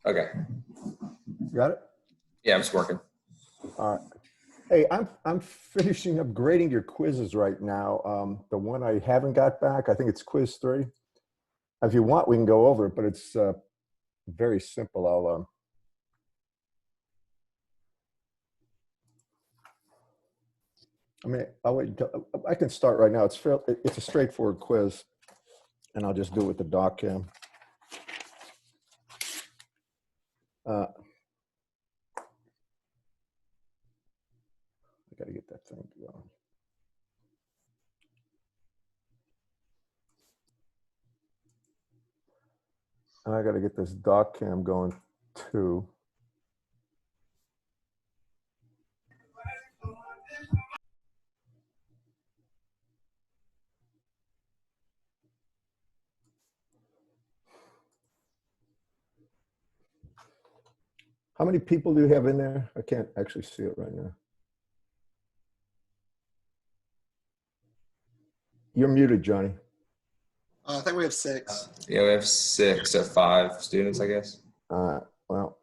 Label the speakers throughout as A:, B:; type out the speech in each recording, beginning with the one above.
A: Okay.
B: Got it?
A: Yeah, I'm just working.
B: All right. Hey, I'm finishing up grading your quizzes right now. The one I haven't got back, I think it's quiz 3. If you want, we can go over it, but it's very simple. I'll wait until, I can start right now. It's a straightforward quiz, and I'll just do it with the doc cam. I got to get that thing going. And I got to get this doc cam going too. How many people do you have in there? I can't actually see it right now. You're muted, Johnny.
C: I think we have 6.
A: Yeah, we have 6 or 5 students, I guess.
B: Well.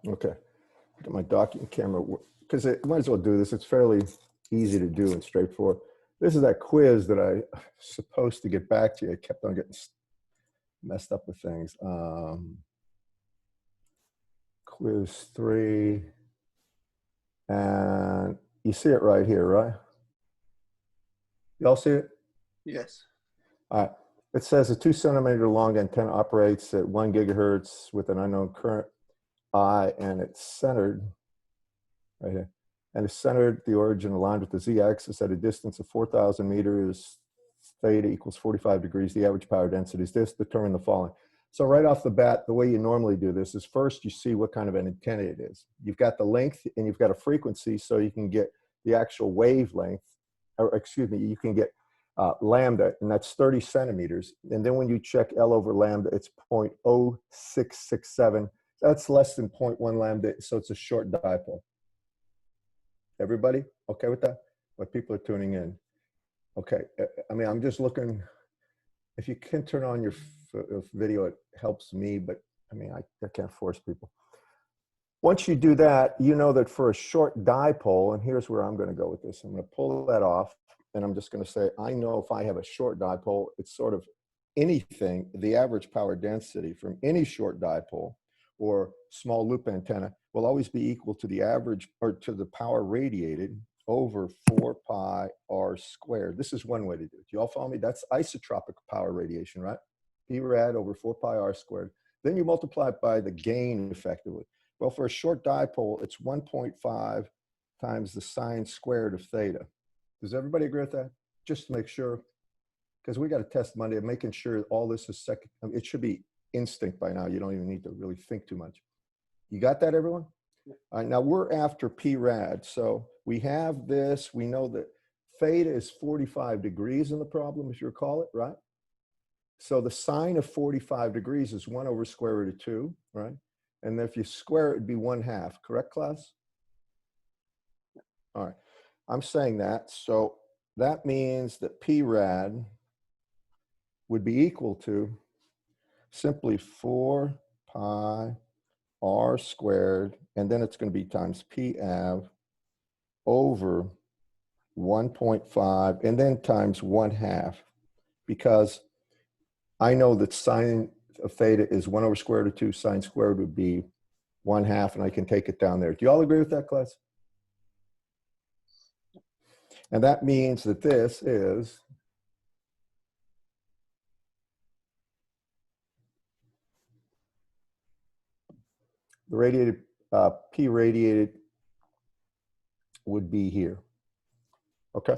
B: Okay, get my docking camera, because it might as well do this. It's fairly easy to do and straightforward. This is that quiz that I was supposed to get back to you. I kept on getting messed up with things. Quiz 3, and you see it right here, right? Y'all see it?
C: Yes.
B: All right. It says a 2 centimeter long antenna operates at 1 gigahertz with an unknown current I, and it's centered right here. And it's centered, the origin aligned with the z-axis at a distance of 4,000 meters. Theta equals 45 degrees. The average power density is this. Determine the following. So right off the bat, the way you normally do this is first you see what kind of an antenna it is. You've got the length and you've got a frequency, so you can get the actual wavelength, or excuse me, you can get lambda, and that's 30 centimeters. And then when you check L over lambda, it's 0.0667. That's less than 0.1 lambda, so it's a short dipole. Everybody okay with that? What people are tuning in? Okay, I mean, I'm just looking, if you can turn on your video, it helps me, but I mean, I can't force people. Once you do that, you know that for a short dipole, and here's where I'm gonna go with this. I'm gonna pull that off, and I'm just gonna say, I know if I have a short dipole, it's sort of anything, the average power density from any short dipole or small loop antenna will always be equal to the average, or to the power radiated over 4 pi r squared. This is one way to do it. You all follow me? That's isotropic power radiation, right? P rad over 4 pi r squared. Then you multiply it by the gain effectively. Well, for a short dipole, it's 1.5 times the sine squared of theta. Does everybody agree with that? Just to make sure, because we got to test Monday of making sure all this is second. I mean, it should be instinct by now. You don't even need to really think too much. You got that, everyone? All right, now we're after P rad. So we have this, we know that theta is 45 degrees in the problem, if you recall it, right? So the sine of 45 degrees is 1 over square root of 2, right? And if you square it, it'd be 1/2, correct, class? All right, I'm saying that. So that means that P rad would be equal to simply 4 pi r squared, and then it's going to be times P av over 1.5, and then times 1/2, because I know that sine of theta is 1 over square root of 2, sine squared would be 1/2, and I can take it down there. Do you all agree with that, class? And that means that this is the radiated, P radiated would be here. Okay.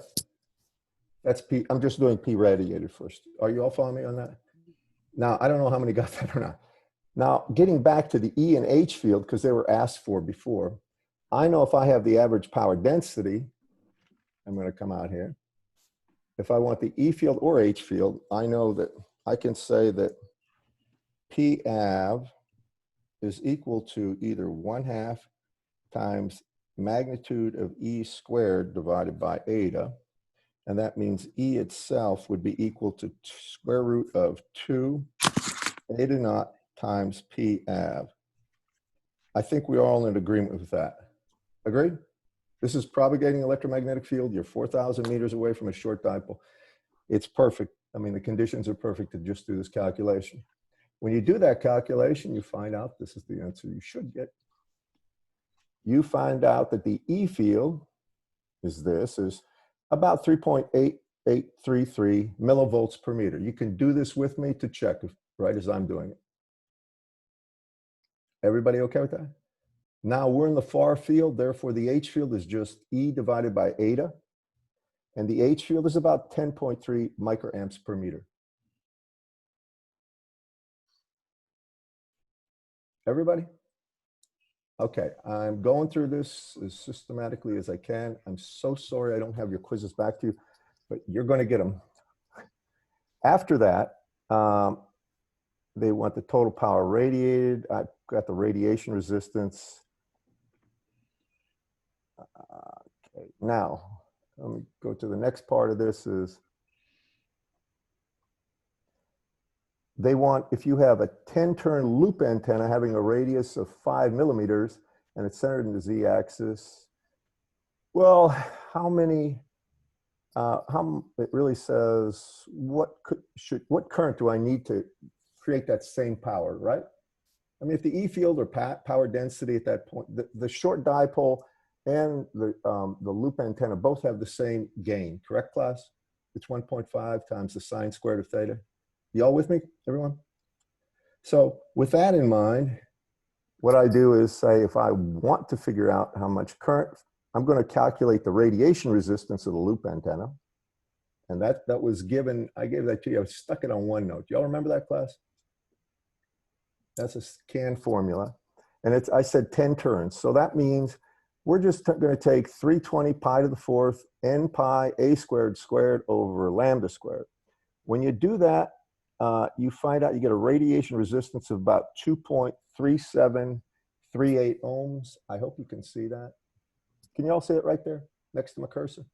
B: That's P, I'm just doing P radiated first. Are you all following me on that? Now, I don't know how many got that or not. Now, getting back to the E and H field, because they were asked for before, I know if I have the average power density, I'm going to come out here. If I want the E field or H field, I know that I can say that P av is equal to either 1/2 times magnitude of E squared divided by eta. And that means E itself would be equal to square root of 2 eta naught times P av. I think we're all in agreement with that. Agreed? This is propagating electromagnetic field. You're 4,000 meters away from a short dipole. It's perfect. I mean, the conditions are perfect to just do this calculation. When you do that calculation, you find out, this is the answer you should get. You find out that the E field is about 3.8833 millivolts per meter. You can do this with me to check, right as I'm doing it. Everybody okay with that? Now we're in the far field, therefore the H field is just E divided by eta. And the H field is about 10.3 microamps per meter. Everybody? Okay, I'm going through this as systematically as I can. I'm so sorry I don't have your quizzes back to you, but you're going to get them. After that, they want the total power radiated. I've got the radiation resistance. Okay, now, let me go to the next part of this is they want, if you have a 10-turn loop antenna having a radius of 5 millimeters and it's centered in the z-axis, well, how many, it really says, what current do I need to create that same power, right? I mean, if the E field or power density at that point, the short dipole and the loop antenna both have the same gain, correct, class? It's 1.5 times the sine squared of theta. Y'all with me, everyone? So with that in mind, what I do is say, if I want to figure out how much current, I'm going to calculate the radiation resistance of the loop antenna. And that was given, I gave that to you, I stuck it on OneNote. Y'all remember that, class? That's a CAN formula. And I said 10 turns. So that means we're just going to take 320 pi to the fourth n pi a squared squared over lambda squared. When you do that, you find out you get a radiation resistance of about 2.3738 ohms. I hope you can see that. Can you all see it right there next to my cursor?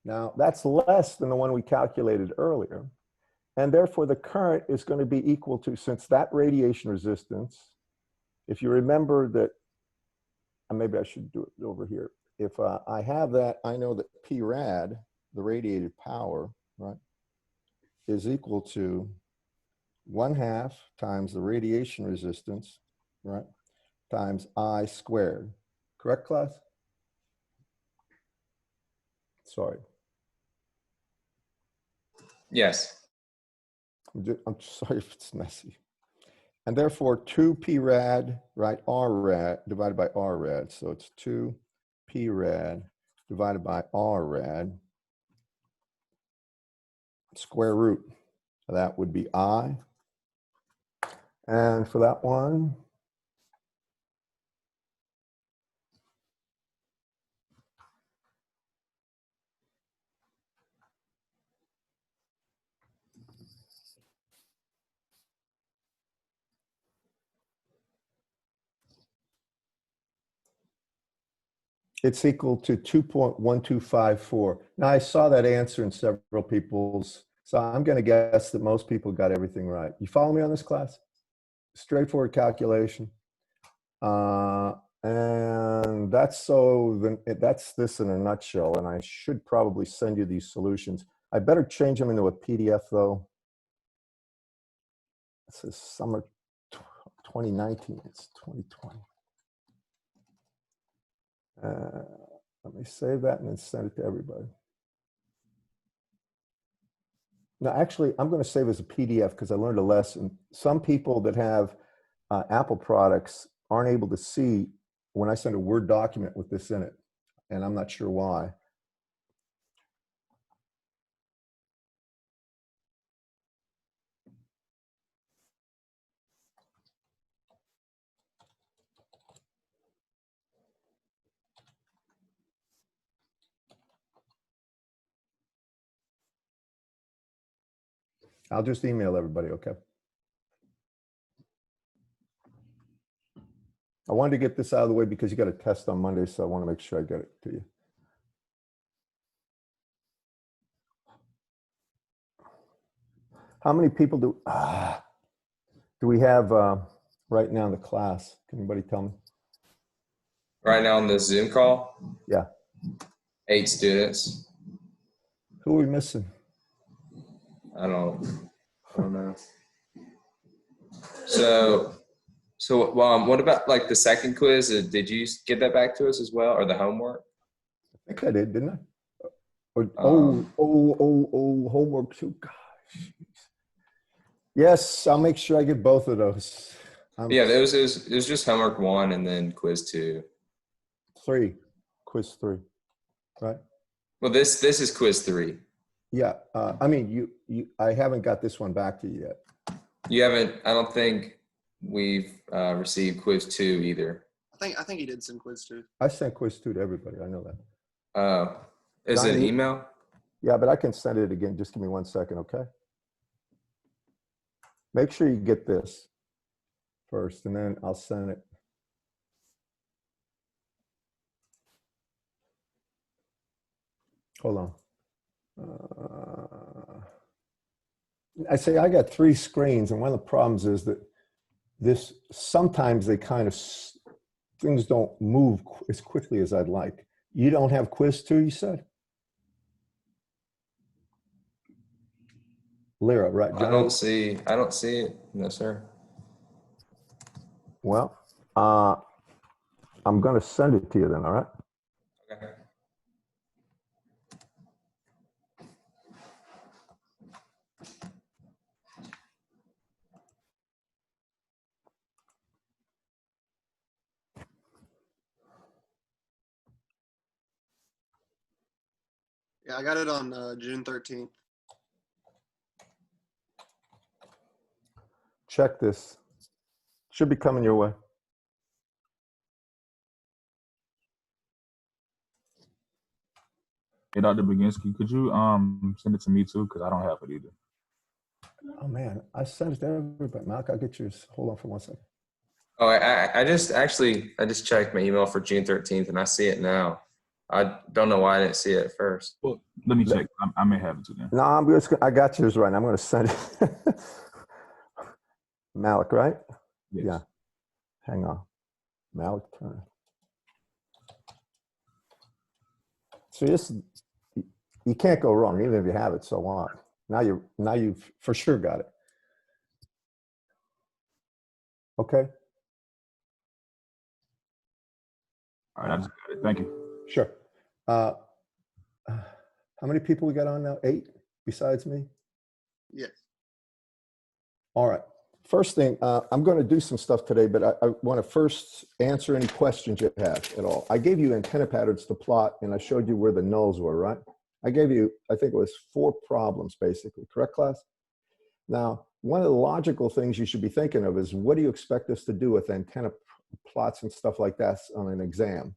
B: Now, that's less than the one we calculated earlier. And therefore, the current is going to be equal to, since that radiation resistance, if you remember that, maybe I should do it over here. If I have that, I know that P rad, the radiated power, right, is equal to 1/2 times the radiation resistance, right, times I squared. Correct, class? Sorry.
A: Yes.
B: I'm sorry if it's messy. And therefore, 2p rad, right, r rad divided by r rad. So it's 2p rad divided by r rad square root. That would be I. And for that one, it's equal to 2.1254. Now, I saw that answer in several people's, so I'm going to guess that most people got everything right. You follow me on this, class? Straightforward calculation. And that's that's this in a nutshell, and I should probably send you these solutions. I better change them into a PDF, though. It says summer 2019, it's 2020. Let me save that and then send it to everybody. Now, actually, I'm going to save it as a PDF because I learned a lesson. Some people that have Apple products aren't able to see when I send a Word document with this in it, and I'm not sure why. I'll just email everybody, okay? wanted to get this out of the way because you got a test on Monday, so I want to make sure I get it to you. How many people do we have right now in the class? Can anybody tell me?
A: Right now on the Zoom call,
B: Yeah.
A: 8 students.
B: Who are we missing?
A: I don't know. So what about like the second quiz? Did you get that back to us as well, or the homework?
B: I think I did, didn't I? Or,
A: Um,
B: homework too. Gosh. Yes, I'll make sure I get both of those.
A: Yeah, it was just homework 1 and then quiz 2.
B: 3, quiz 3, right?
A: Well, this is quiz 3.
B: Yeah, I mean, I haven't got this one back to you yet.
A: You haven't. I don't think we've received quiz 2 either.
C: I think he did send quiz 2.
B: I sent quiz 2 to everybody. I know that.
A: Is
B: John,
A: it an email?
B: Yeah, but I can send it again. Just give me 1 second, okay? Make sure you get this first, and then I'll send it. Hold on. I say I got 3 screens, and one of the problems is that sometimes they kind of, things don't move as quickly as I'd like. You don't have quiz 2, you said? Lyra, right?
A: I don't see it. No, sir.
B: Well, I'm going to send it to you then, all right?
A: Okay.
C: Yeah, I got it on June 13th.
B: Check this. Should be coming your way.
D: Hey, Dr. Baginski, could you send it to me too? Because I don't have it either.
B: Oh man, I sent it to everybody. Mark, I'll get yours. Hold on for 1 second.
A: Oh, I just checked my email for June 13th and I see it now. I don't know why I didn't see it at first.
D: Well, let me check. I may have it too then.
B: No, I got yours right. I'm going to send it. Malik, right?
D: Yes.
B: Yeah. Hang on. Malik Turner. So this, you can't go wrong, even if you have it. So what? Now you've for sure got it. Okay.
D: All right, I just got it. Thank you.
B: Sure. How many people we got on now? 8 besides me?
C: Yes.
B: All right. First thing, I'm going to do some stuff today, but I want to first answer any questions you have at all. I gave you antenna patterns to plot, and I showed you where the nulls were, right? I gave you, I think it was 4 problems, basically. Correct, class? Now, one of the logical things you should be thinking of is, what do you expect us to do with antenna plots and stuff like that on an exam?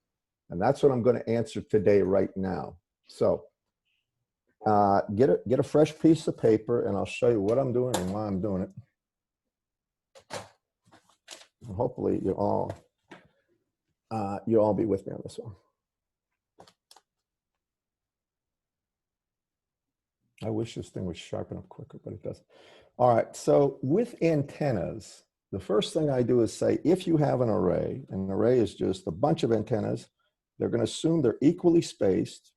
B: And that's what I'm going to answer today, right now. So get a fresh piece of paper, and I'll show you what I'm doing and why I'm doing it. And hopefully you'll all be with me on this one. I wish this thing would sharpen up quicker, but it doesn't. All right, so with antennas, the first thing I do is say, if you have an array is just a bunch of antennas, they're going to assume they're equally spaced.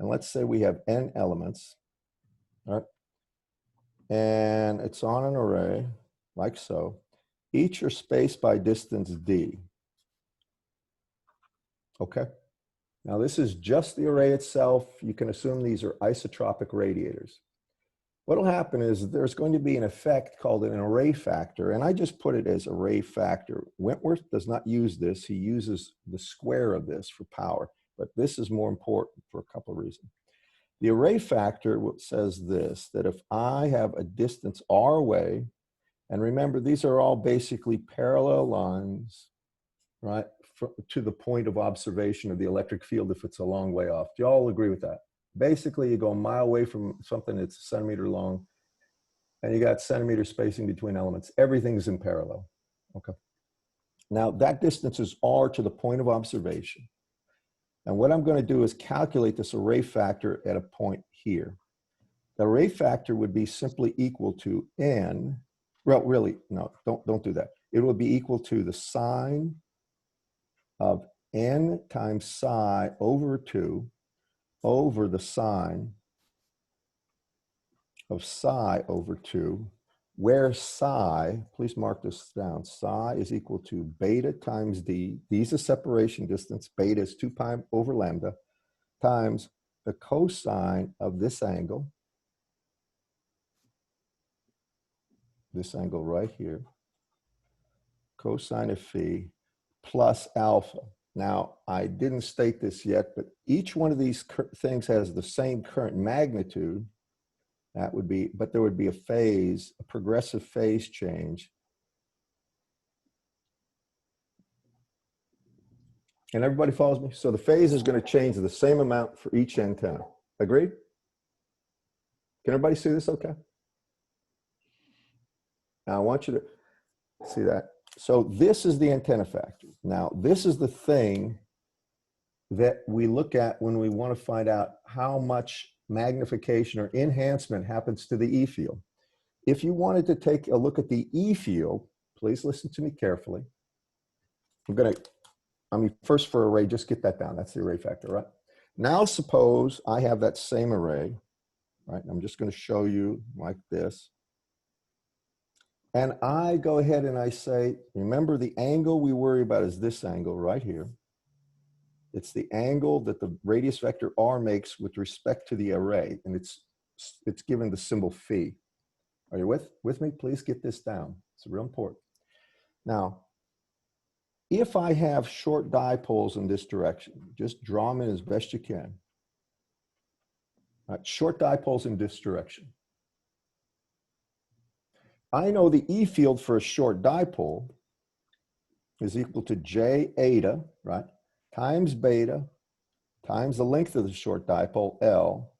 B: And let's say we have n elements, all right? And it's on an array like so. Each are spaced by distance d. Okay. Now this is just the array itself. You can assume these are isotropic radiators. What'll happen is there's going to be an effect called an array factor, and I just put it as array factor. Wentworth does not use this. He uses the square of this for power, but this is more important for a couple of reasons. The array factor says this, that if I have a distance r away, and remember, these are all basically parallel lines, right, to the point of observation of the electric field if it's a long way off. Do you all agree with that? Basically, you go a mile away from something that's a centimeter long, and you got centimeter spacing between elements. Everything's in parallel, okay? Now that distance is r to the point of observation. And what I'm going to do is calculate this array factor at a point here. The array factor would be simply equal to n. Well, really, no, don't do that. It would be equal to the sine of n times psi over 2 over the sine of psi over 2, where psi, please mark this down, psi is equal to beta times d. D is the separation distance. Beta is 2 pi over lambda times the cosine of this angle right here, cosine of phi plus alpha. Now, I didn't state this yet, but each one of these things has the same current magnitude. That would be, but there would be a phase, a progressive phase change. And everybody follows me? So the phase is going to change the same amount for each antenna. Agreed? Can everybody see this okay? Now I want you to see that. So this is the antenna factor. Now this is the thing that we look at when we want to find out how much magnification or enhancement happens to the E field. If you wanted to take a look at the E field, please listen to me carefully. First for array, just get that down. That's the array factor, right? Now suppose I have that same array, right? I'm just going to show you like this. And I go ahead and I say, remember the angle we worry about is this angle right here. It's the angle that the radius vector r makes with respect to the array, and it's given the symbol phi. Are you with me? Please get this down. It's real important. Now, if I have short dipoles in this direction, just draw them in as best you can. All right, short dipoles in this direction. I know the E field for a short dipole is equal to J eta, right, times beta, times the length of the short dipole, L,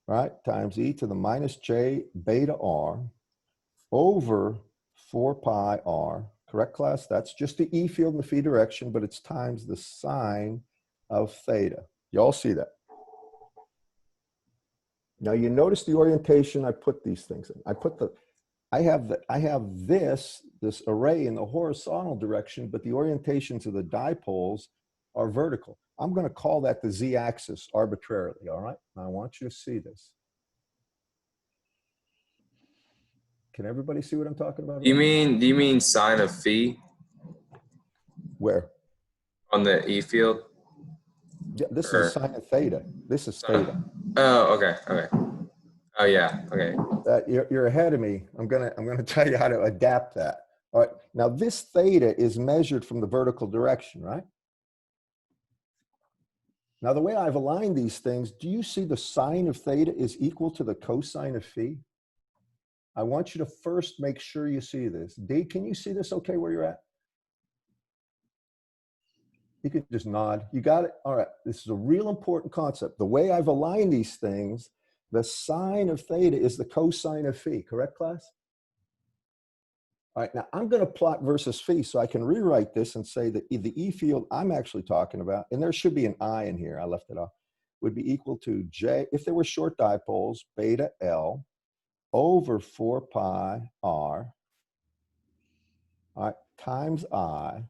B: right, times e to the minus j beta r over 4 pi r. Correct, class? That's just the E field in the phi direction, but it's times the sine of theta. You all see that? Now you notice the orientation I put these things in. I have this array in the horizontal direction, but the orientations of the dipoles are vertical. I'm going to call that the z-axis arbitrarily, all right? Now I want you to see this. Can everybody see what I'm talking about?
A: Do you mean sine of phi
B: Where?
A: on the E field?
B: Yeah, this is sine of theta. This is theta.
A: Oh, okay, okay. Oh yeah, okay.
B: You're ahead of me. I'm gonna tell you how to adapt that. All right. Now this theta is measured from the vertical direction, right? Now the way I've aligned these things, do you see the sine of theta is equal to the cosine of phi? I want you to first make sure you see this. D, can you see this okay where you're at? You could just nod. You got it? All right. This is a real important concept. The way I've aligned these things, the sine of theta is the cosine of phi. Correct, class? All right. Now I'm going to plot versus phi, so I can rewrite this and say that the E field I'm actually talking about, and there should be an I in here, I left it off, would be equal to J, if there were short dipoles, beta L over 4 pi r, all right, times I,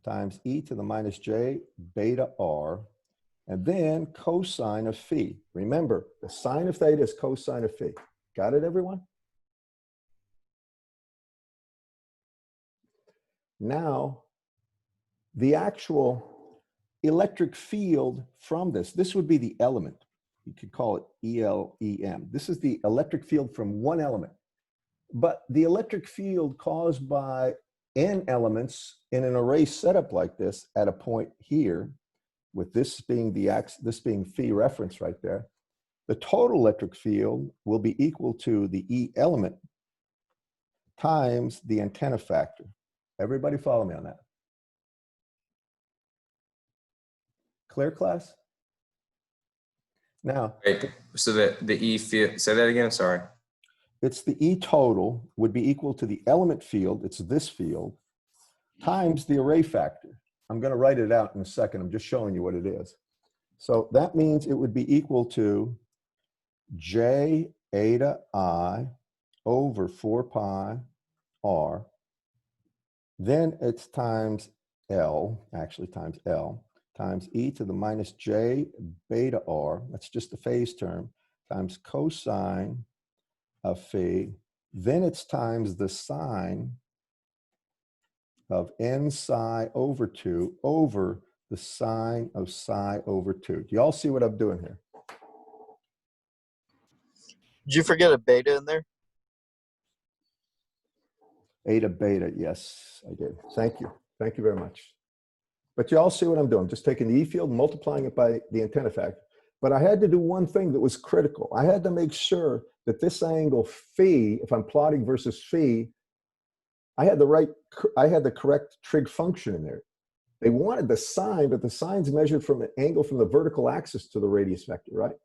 B: times e to the minus j beta r, and then cosine of phi. Remember, the sine of theta is cosine of phi. Got it, everyone? Now, the actual electric field from this would be the element. You could call it ELEM. This is the electric field from one element. But the electric field caused by n elements in an array setup like this at a point here, with this being this being phi reference right there, the total electric field will be equal to the E element times the antenna factor. Everybody follow me on that. Clear, class? Now,
A: Wait, so the E field, say that again, sorry.
B: it's the E total would be equal to the element field, it's this field, times the array factor. I'm going to write it out in a second. I'm just showing you what it is. So that means it would be equal to j eta I over 4 pi r. Then it's times L, actually times L, times e to the minus j beta r. That's just the phase term, times cosine of phi. Then it's times the sine of n psi over 2 over the sine of psi over 2. Do you all see what I'm doing here?
E: Did you forget a beta in there?
B: Eta beta, yes, I did. Thank you. Thank you very much. But you all see what I'm doing. Just taking the E field, multiplying it by the antenna factor. But I had to do one thing that was critical. I had to make sure that this angle phi, if I'm plotting versus phi, I had the correct trig function in there. They wanted the sine, but the sine's measured from an angle from the vertical axis to the radius vector, right?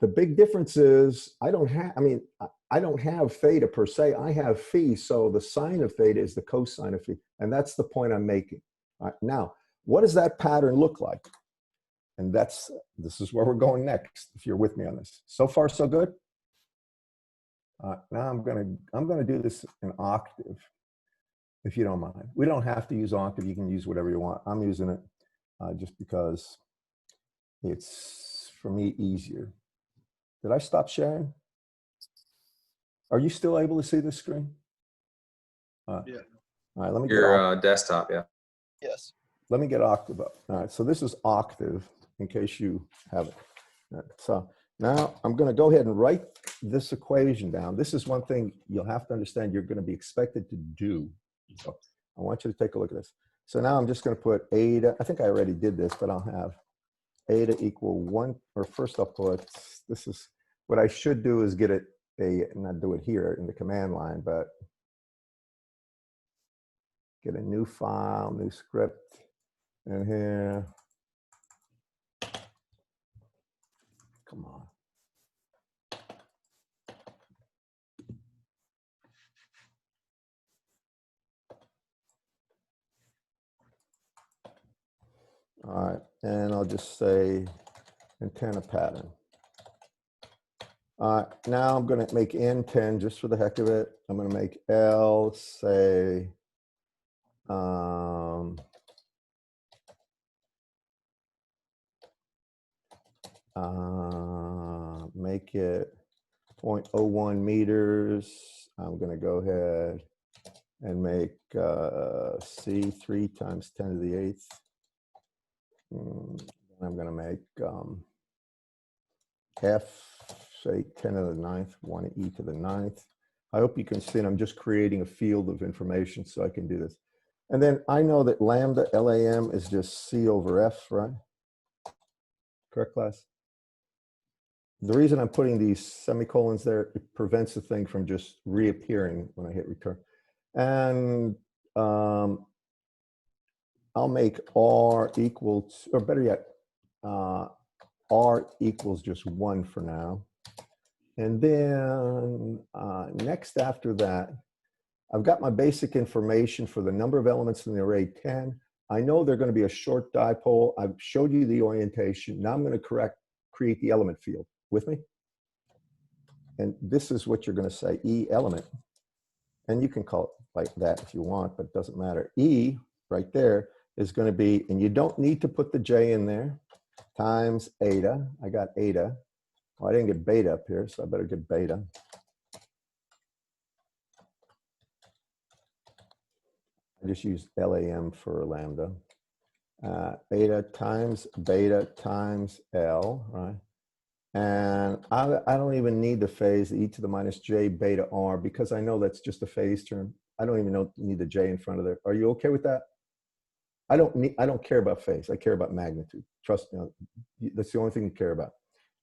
B: The big difference is I don't have theta per se. I have phi, so the sine of theta is the cosine of phi, and that's the point I'm making. All right, now, what does that pattern look like? And this is where we're going next, if you're with me on this. So far, so good? Now I'm gonna do this in octave, if you don't mind. We don't have to use octave. You can use whatever you want. I'm using it just because it's, for me, easier. Did I stop sharing? Are you still able to see the screen?
C: Yeah.
B: All right, let me get
A: Your desktop, yeah.
E: Yes.
B: Let me get octave up. All right, so this is octave, in case you haven't. All right, so now I'm going to go ahead and write this equation down. This is one thing you'll have to understand you're going to be expected to do. So I want you to take a look at this. So now I'm just going to put eta. I think I already did this, but I'll have eta equal 1, or first I'll put, this is, what I should do is get it not do it here in the command line, but get a new file, new script, and here, come on. All right, and I'll just say antenna pattern. All right, now I'm going to make N10 just for the heck of it. I'm going to make L, say, make it 0.01 meters. I'm going to go ahead and make C 3 times 10 to the 8th. I'm going to make F, say 10 to the 9th, 1 e to the 9th. I hope you can see it. I'm just creating a field of information so I can do this. And then I know that lambda LAM is just C over F, right? Correct, class? The reason I'm putting these semicolons there, it prevents the thing from just reappearing when I hit return. And I'll make R equal to, or better yet, R equals just 1 for now. And then next after that, I've got my basic information for the number of elements in the array 10. I know they're going to be a short dipole. I've showed you the orientation. Now I'm going to create the element field. With me? And this is what you're going to say, E element. And you can call it like that if you want, but it doesn't matter. E right there is going to be, and you don't need to put the J in there, times eta. I got eta. Well, I didn't get beta up here, so I better get beta. I just used LAM for lambda. Beta times L, right? And I don't even need the phase, e to the minus j beta r, because I know that's just a phase term. I don't even need the j in front of there. Are you okay with that? I don't care about phase. I care about magnitude. Trust me, that's the only thing you care about.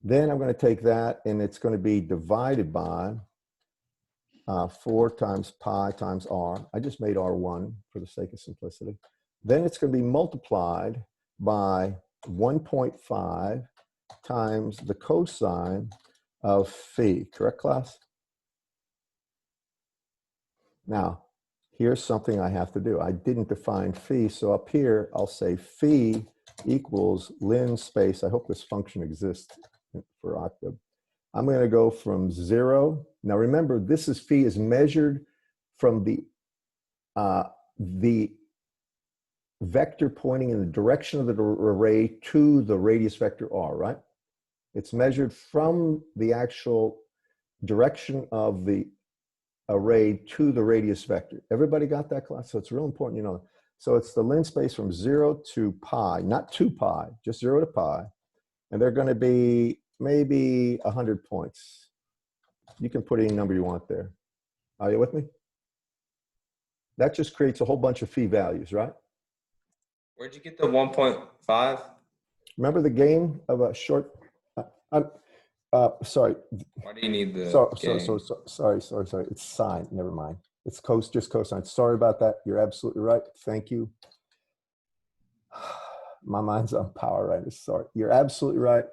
B: Then I'm going to take that, and it's going to be divided by 4 times pi times r. I just made r1 for the sake of simplicity. Then it's going to be multiplied by 1.5 times the cosine of phi. Correct, class? Now, here's something I have to do. I didn't define phi, so up here, I'll say phi equals lin space. I hope this function exists for octave. I'm going to go from 0. Now remember, this is phi is measured from the vector pointing in the direction of the array to the radius vector r, right? It's measured from the actual direction of the array to the radius vector. Everybody got that, class? So it's real important, you know. So it's the lin space from 0 to pi, not 2 pi, just 0 to pi. And they're going to be maybe 100 points. You can put any number you want there. Are you with me? That just creates a whole bunch of phi values, right?
A: Where'd you get the 1.5?
B: Remember the game of a short, sorry.
A: Why do you need the
B: Sorry. It's sine, never mind. It's just cosine. Sorry about that. You're absolutely right. Thank you. My mind's on power right now. Sorry. You're absolutely right.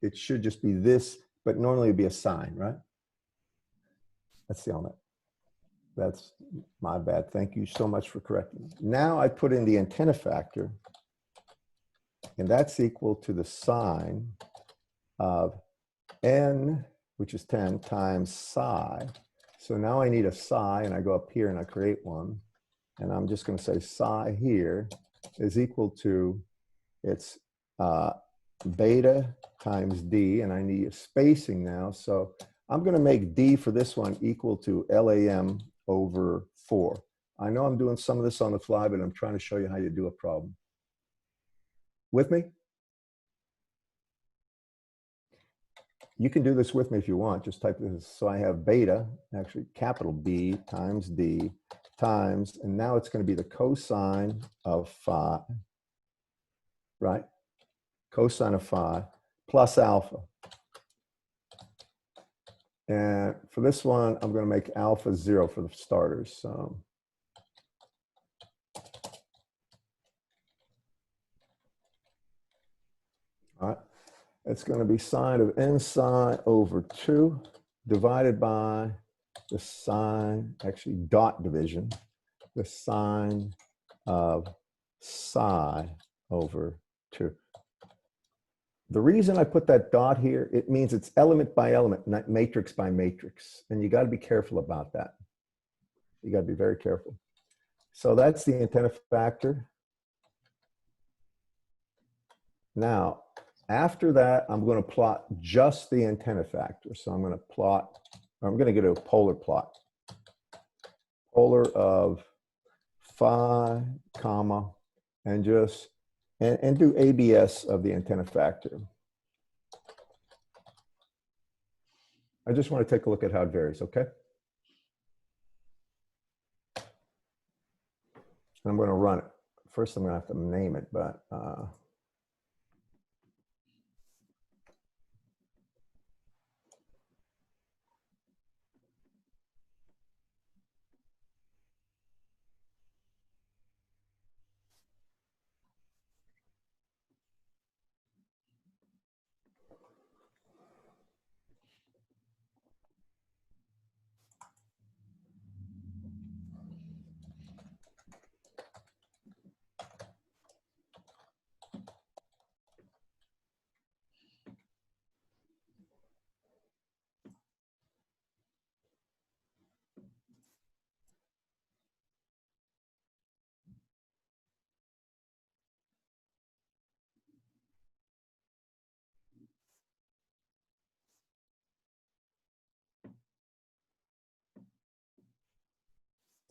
B: It should just be this, but normally it'd be a sine, right? That's the element. That's my bad. Thank you so much for correcting. Now I put in the antenna factor, and that's equal to the sine of n, which is 10, times psi. So now I need a psi, and I go up here and I create one. And I'm just going to say psi here is equal to, it's beta times d, and I need a spacing now. So I'm going to make d for this one equal to LAM over 4. I know I'm doing some of this on the fly, but I'm trying to show you how you do a problem. With me? You can do this with me if you want. Just type this. So I have beta, actually capital B times D times, and now it's going to be the cosine of phi, right? Cosine of phi plus alpha. And for this one, I'm going to make alpha 0 for the starters. So all right. It's going to be sine of n psi over 2 divided by the sine, actually dot division, the sine of psi over 2. The reason I put that dot here, it means it's element by element, not matrix by matrix. And you got to be careful about that. You got to be very careful. So that's the antenna factor. Now, after that, I'm going to plot just the antenna factor. So I'm going to plot, or I'm going to get a polar plot. Polar of phi, comma, and just, and do ABS of the antenna factor. I just want to take a look at how it varies, okay? I'm going to run it. First, I'm going to have to name it, but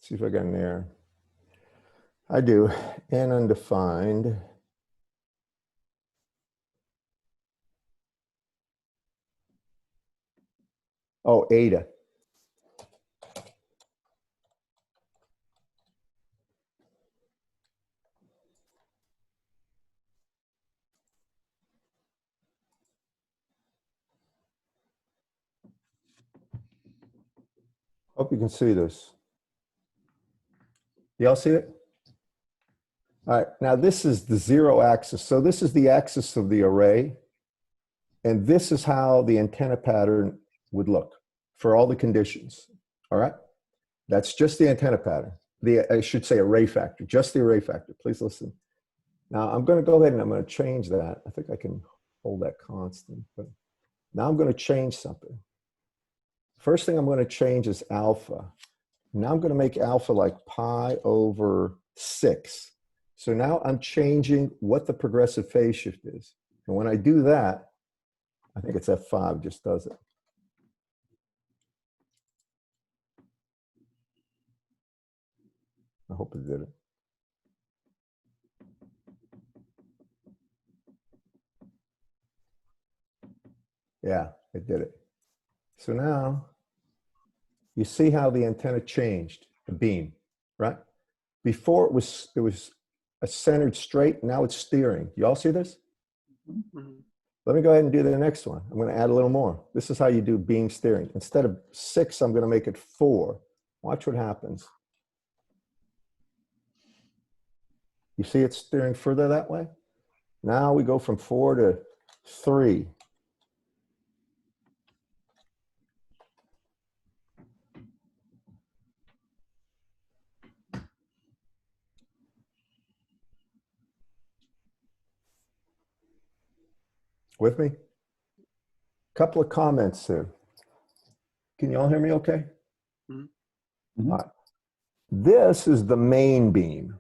B: see if I got an error. I do. N undefined. Oh, eta. Hope you can see this. Y'all see it? All right, now this is the 0 axis. So this is the axis of the array. And this is how the antenna pattern would look for all the conditions. All right, that's just the antenna pattern. I should say array factor, just the array factor. Please listen. Now I'm going to go ahead and I'm going to change that. I think I can hold that constant, but now I'm going to change something. First thing I'm going to change is alpha. Now I'm going to make alpha like pi over 6. So now I'm changing what the progressive phase shift is. And when I do that, I think it's F5 just does it. I hope it did it. Yeah, it did it. So now you see how the antenna changed, the beam, right? Before it was a centered straight, now it's steering. You all see this?
C: Mhm.
B: Let me go ahead and do the next one. I'm going to add a little more. This is how you do beam steering. Instead of 6, I'm going to make it 4. Watch what happens. You see it steering further that way? Now we go from 4 to 3. With me? Couple of comments here. Can you all hear me okay?
C: Mhm.
B: All right. This is the main beam.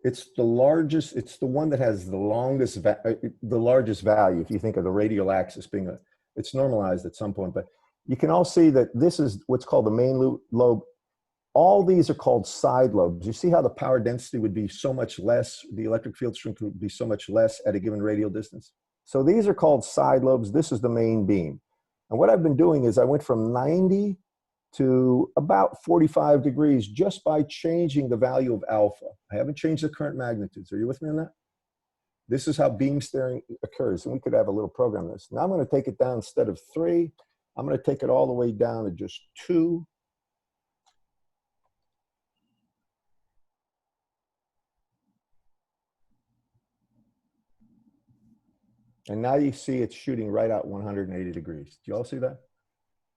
B: It's the largest, it's the one that has the longest, the largest value. If you think of the radial axis being it's normalized at some point, but you can all see that this is what's called the main lobe. All these are called side lobes. You see how the power density would be so much less, the electric field strength would be so much less at a given radial distance. So these are called side lobes. This is the main beam. And what I've been doing is I went from 90 to about 45 degrees just by changing the value of alpha. I haven't changed the current magnitudes. Are you with me on that? This is how beam steering occurs. And we could have a little program on this. Now I'm going to take it down instead of 3. I'm going to take it all the way down to just 2. And now you see it's shooting right out 180 degrees. Do you all see that?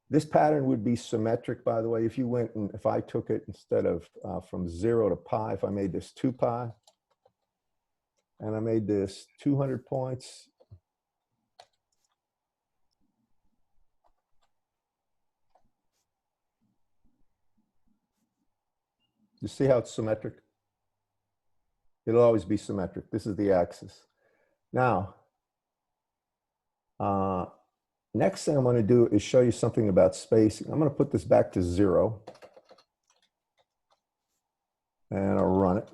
B: This pattern would be symmetric, by the way, if you went and if I took it instead of from 0 to pi, if I made this 2 pi, and I made this 200 points. You see how it's symmetric? It'll always be symmetric. This is the axis. Now, next thing I'm going to do is show you something about spacing. I'm going to put this back to 0. And I'll run it.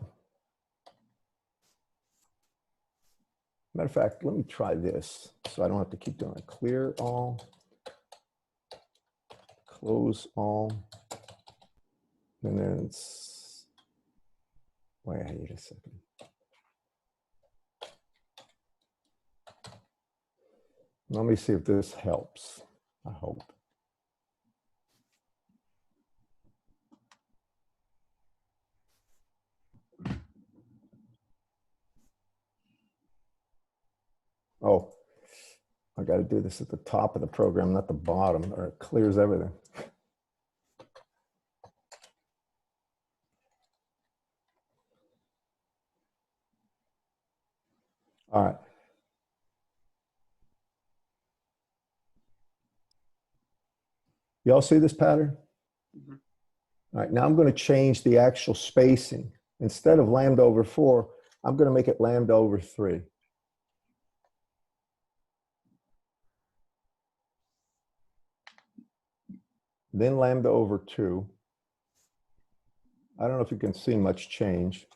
B: Matter of fact, let me try this so I don't have to keep doing it. Clear all, close all, and then it's, wait a second. Let me see if this helps. I hope. Oh, I got to do this at the top of the program, not the bottom, or it clears everything. All right. You all see this pattern?
C: Mhm.
B: All right, now I'm going to change the actual spacing. Instead of lambda over 4, I'm going to make it lambda over 3. Then lambda over 2. I don't know if you can see much change,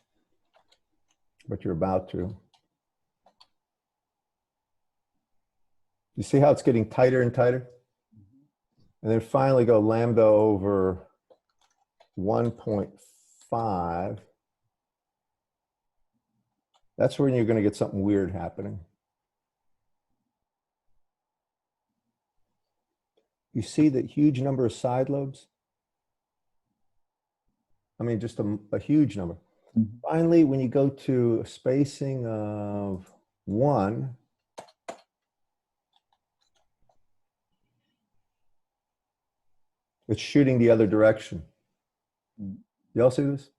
B: but you're about to. You see how it's getting tighter and tighter? And then finally go lambda over 1.5. That's when you're going to get something weird happening. You see that huge number of side lobes? I mean, just a huge number.
D: Mhm.
B: Finally, when you go to a spacing of 1, it's shooting the other direction. You all see this?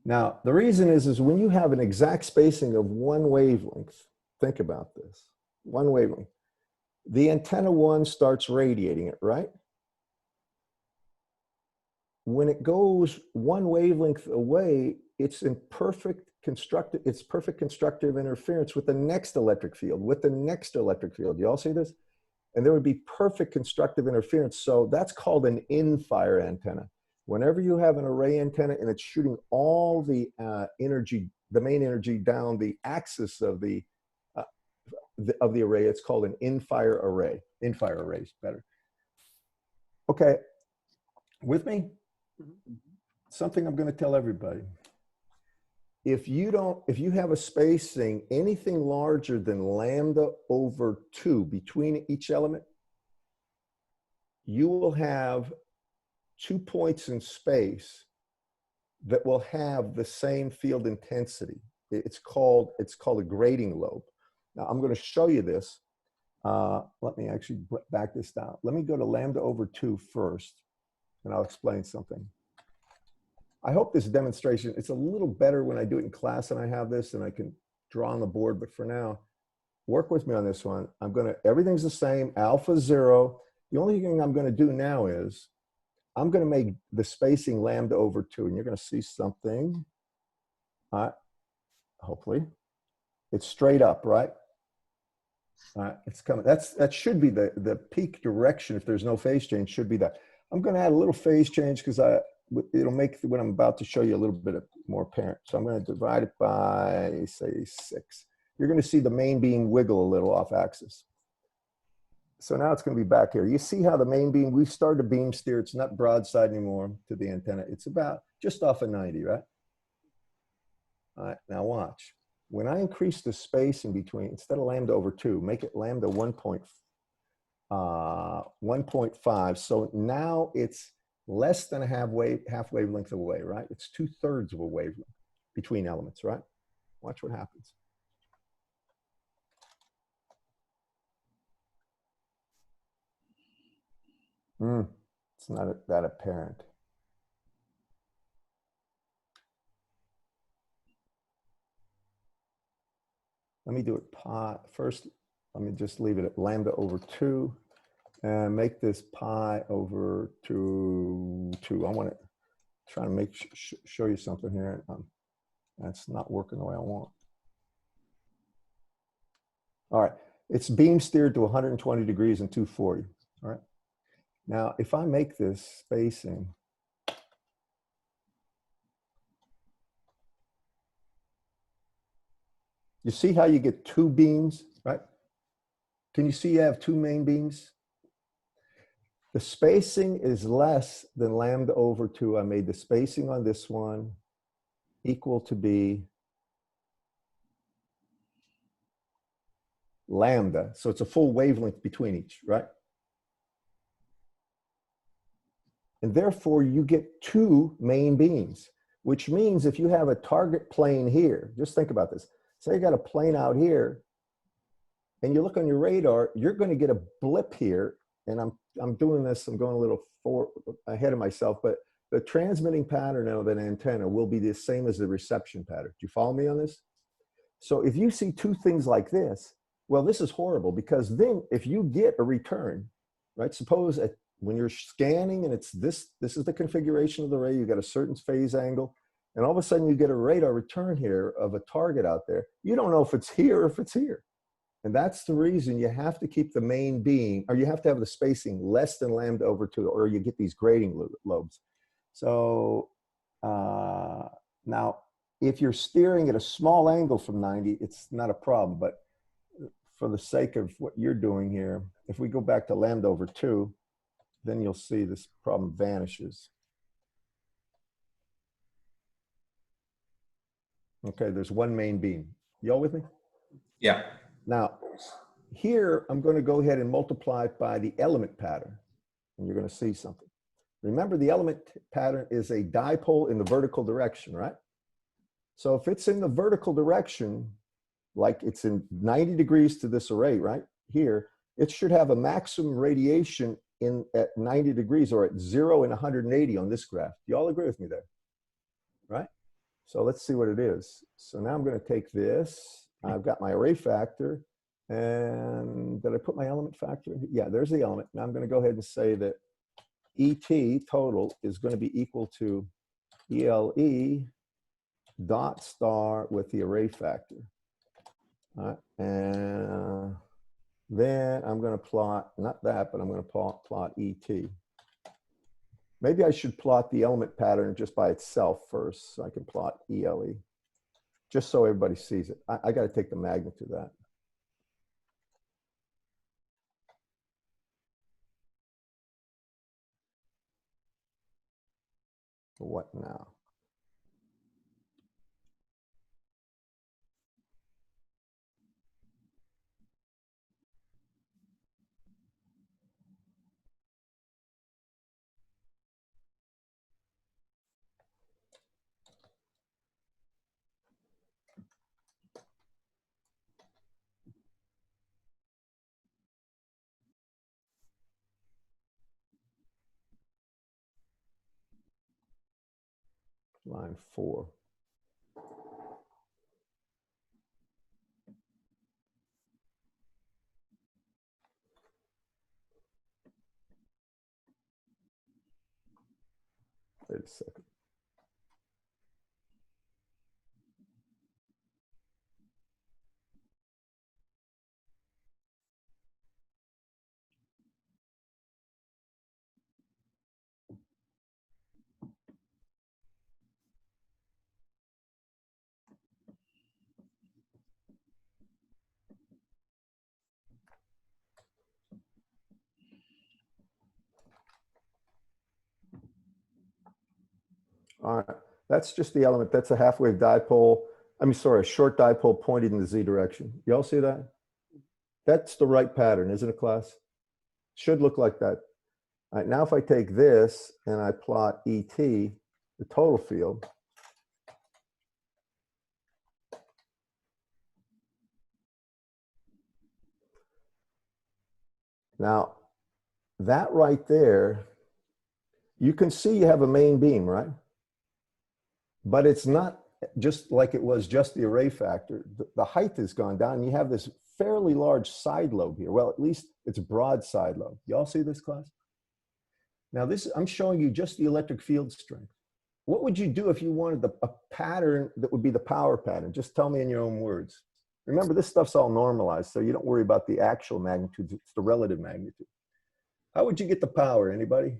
B: Now, the reason is when you have an exact spacing of one wavelength, think about this, one wavelength, the antenna one starts radiating it, right? When it goes one wavelength away, it's in perfect constructive interference with the next electric field, You all see this? And there would be perfect constructive interference. So that's called an in-fire antenna. Whenever you have an array antenna and it's shooting all the energy, the main energy down the axis of the array, it's called an in-fire array. In-fire array is better. Okay, with me? Something I'm going to tell everybody. If you have a spacing anything larger than lambda over 2 between each element, you will have 2 points in space that will have the same field intensity. It's called a grating lobe. Now I'm going to show you this. Let me actually back this down. Let me go to lambda over 2 first, and I'll explain something. I hope this demonstration, it's a little better when I do it in class and I have this and I can draw on the board, but for now, work with me on this one. Everything's the same, alpha 0. The only thing I'm going to do now is I'm going to make the spacing lambda over 2, and you're going to see something. Hopefully. It's straight up, right? It's coming. That should be the peak direction. If there's no phase change, should be that. I'm going to add a little phase change because it'll make what I'm about to show you a little bit more apparent. So I'm going to divide it by, say, 6. You're going to see the main beam wiggle a little off axis. So now it's going to be back here. You see how the main beam, we've started to beam steer. It's not broadside anymore to the antenna. It's about just off of 90, right? All right, now watch. When I increase the space in between, instead of lambda over 2, make it lambda 1.5. So now it's less than a half wavelength away, right? It's 2/3 of a wavelength between elements, right? Watch what happens. It's not that apparent. Let me do it pi. First, let me just leave it at lambda over 2 and make this pi over 2. I want to try to show you something here. That's not working the way I want. All right, it's beam steered to 120 degrees and 240. All right. Now, if I make this spacing, you see how you get 2 beams, right? Can you see you have 2 main beams? The spacing is less than lambda over 2. I made the spacing on this one equal to be lambda. So it's a full wavelength between each, right? And therefore, you get 2 main beams, which means if you have a target plane here, just think about this. Say you got a plane out here, and you look on your radar, you're going to get a blip here. And I'm doing this, I'm going a little ahead of myself, but the transmitting pattern of an antenna will be the same as the reception pattern. Do you follow me on this? So if you see 2 things like this, well, this is horrible, because then if you get a return, right? Suppose when you're scanning and it's this is the configuration of the array, you got a certain phase angle, and all of a sudden you get a radar return here of a target out there. You don't know if it's here or if it's here. And that's the reason you have to keep the main beam, or you have to have the spacing less than lambda over 2, or you get these grating lobes. So now, if you're steering at a small angle from 90, it's not a problem. But for the sake of what you're doing here, if we go back to lambda over 2, then you'll see this problem vanishes. Okay, there's 1 main beam. Y'all with me?
A: Yeah.
B: Now, here, I'm going to go ahead and multiply it by the element pattern, and you're going to see something. Remember, the element pattern is a dipole in the vertical direction, right? So if it's in the vertical direction, like it's in 90 degrees to this array right here, it should have a maximum radiation at 90 degrees, or at 0 and 180 on this graph. Do you all agree with me there? Right? So let's see what it is. So now I'm going to take this. I've got my array factor. And did I put my element factor? Yeah, there's the element. Now I'm going to go ahead and say that ET total is going to be equal to ELE dot star with the array factor. All right. And then I'm going to plot, not that, but I'm going to plot ET. Maybe I should plot the element pattern just by itself first, so I can plot ELE, just so everybody sees it. I got to take the magnitude of that. What now? Line 4. Wait a second. All right, that's just the element. That's a half-wave dipole. I mean, sorry, a short dipole pointed in the z direction. You all see that? That's the right pattern, isn't it, class? Should look like that. All right, now if I take this and I plot ET, the total field, now that right there, you can see you have a main beam, right? But it's not just like it was just the array factor. The height has gone down and you have this fairly large side lobe here. Well, at least it's broad side lobe. Y'all see this, class? Now this, I'm showing you just the electric field strength. What would you do if you wanted a pattern that would be the power pattern? Just tell me in your own words. Remember, this stuff's all normalized, so you don't worry about the actual magnitudes. It's the relative magnitude. How would you get the power? Anybody?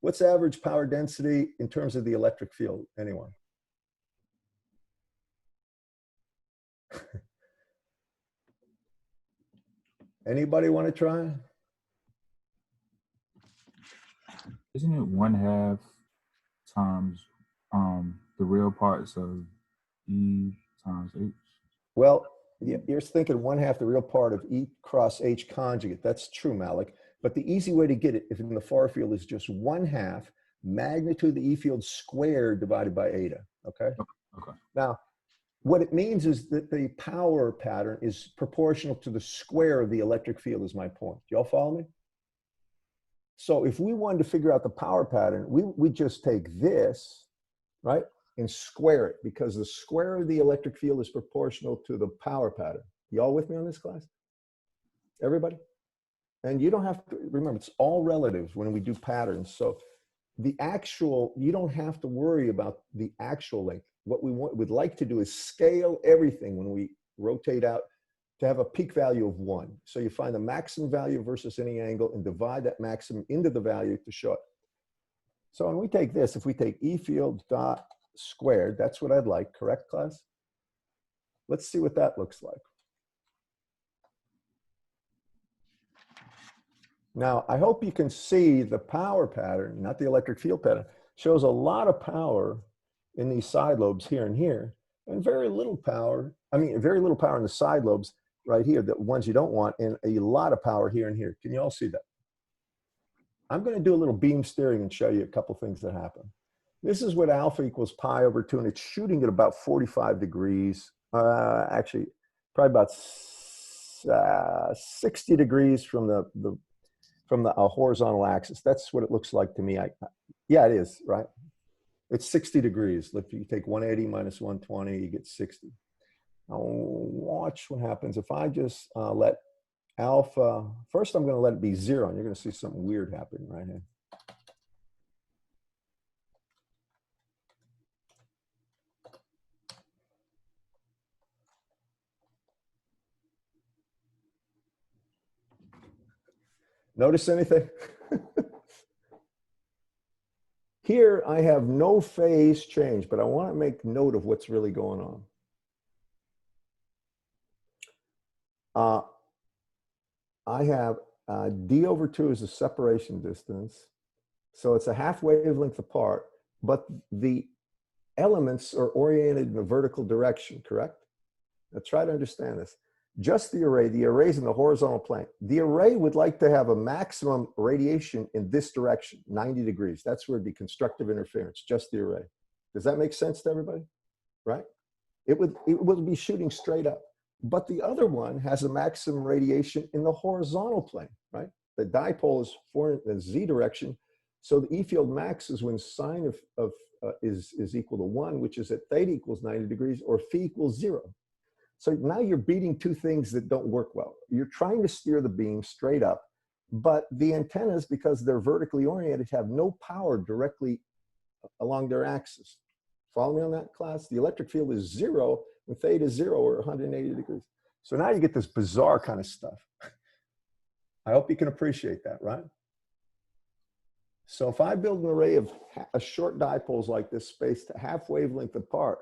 B: What's average power density in terms of the electric field? Anyone? Anybody want to try?
D: Isn't it 1/2 times the real parts of E times H?
B: Well, you're thinking 1/2 the real part of E cross H conjugate. That's true, Malik. But the easy way to get it, if in the far field, is just 1/2 magnitude of the E field squared divided by eta. Okay.
D: Okay.
B: Now, what it means is that the power pattern is proportional to the square of the electric field, is my point. Do y'all follow me? So if we wanted to figure out the power pattern, we just take this, right, and square it, because the square of the electric field is proportional to the power pattern. Y'all with me on this, class? Everybody? And you don't have to, remember, it's all relative when we do patterns. So the actual, you don't have to worry about the actual length. What we'd like to do is scale everything when we rotate out to have a peak value of 1. So you find the maximum value versus any angle and divide that maximum into the value to show it. So when we take this, if we take E field dot squared, that's what I'd like, correct, class? Let's see what that looks like. Now, I hope you can see the power pattern, not the electric field pattern, shows a lot of power in these side lobes here and here, and very little power, very little power in the side lobes right here, the ones you don't want, and a lot of power here and here. Can you all see that? I'm going to do a little beam steering and show you a couple things that happen. This is what alpha equals pi over 2, and it's shooting at about 45 degrees. Actually, probably about 60 degrees from the horizontal axis. That's what it looks like to me. Yeah, it is, right? It's 60 degrees. If you take 180 minus 120, you get 60. Now watch what happens if I just let alpha, first I'm going to let it be 0, and you're going to see something weird happen right here. Notice anything? Here I have no phase change, but I want to make note of what's really going on. I have d over 2 is the separation distance. So it's a half wavelength apart, but the elements are oriented in a vertical direction, correct? Now try to understand this. Just the array is in the horizontal plane. The array would like to have a maximum radiation in this direction, 90 degrees. That's where it'd be constructive interference, just the array. Does that make sense to everybody? Right? It would be shooting straight up. But the other one has a maximum radiation in the horizontal plane, right? The dipole is in the z direction. So the E field max is when sine is equal to 1, which is that theta equals 90 degrees, or phi equals 0. So now you're beating two things that don't work well. You're trying to steer the beam straight up, but the antennas, because they're vertically oriented, have no power directly along their axis. Follow me on that, class? The electric field is 0 when theta is 0 or 180 degrees. So now you get this bizarre kind of stuff. I hope you can appreciate that, right? So if I build an array of short dipoles like this spaced half wavelength apart,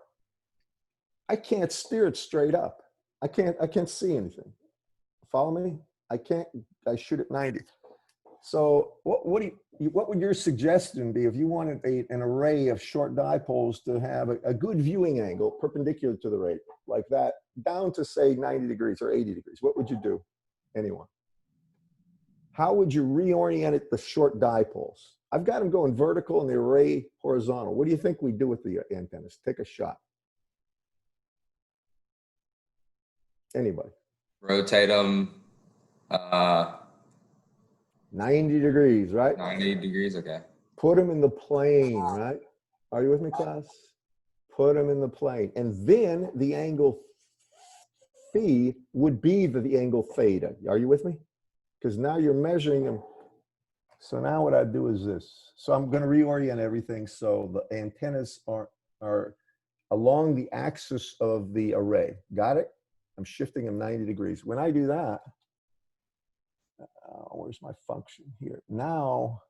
B: I can't steer it straight up. I can't see anything. Follow me? I shoot at 90. So what would your suggestion be if you wanted an array of short dipoles to have a good viewing angle perpendicular to the ray, like that, down to say 90 degrees or 80 degrees? What would you do? Anyone? How would you reorient the short dipoles? I've got them going vertical and the array horizontal. What do you think we do with the antennas? Take a shot. Anybody?
A: Rotate them
B: 90 degrees, right?
A: 90 degrees, okay.
B: Put them in the plane, right? Are you with me, class? Put them in the plane. And then the angle phi would be the angle theta. Are you with me? Because now you're measuring them. So now what I do is this. So I'm going to reorient everything so the antennas are along the axis of the array. Got it? I'm shifting them 90 degrees. When I do that, where's my function here? Now,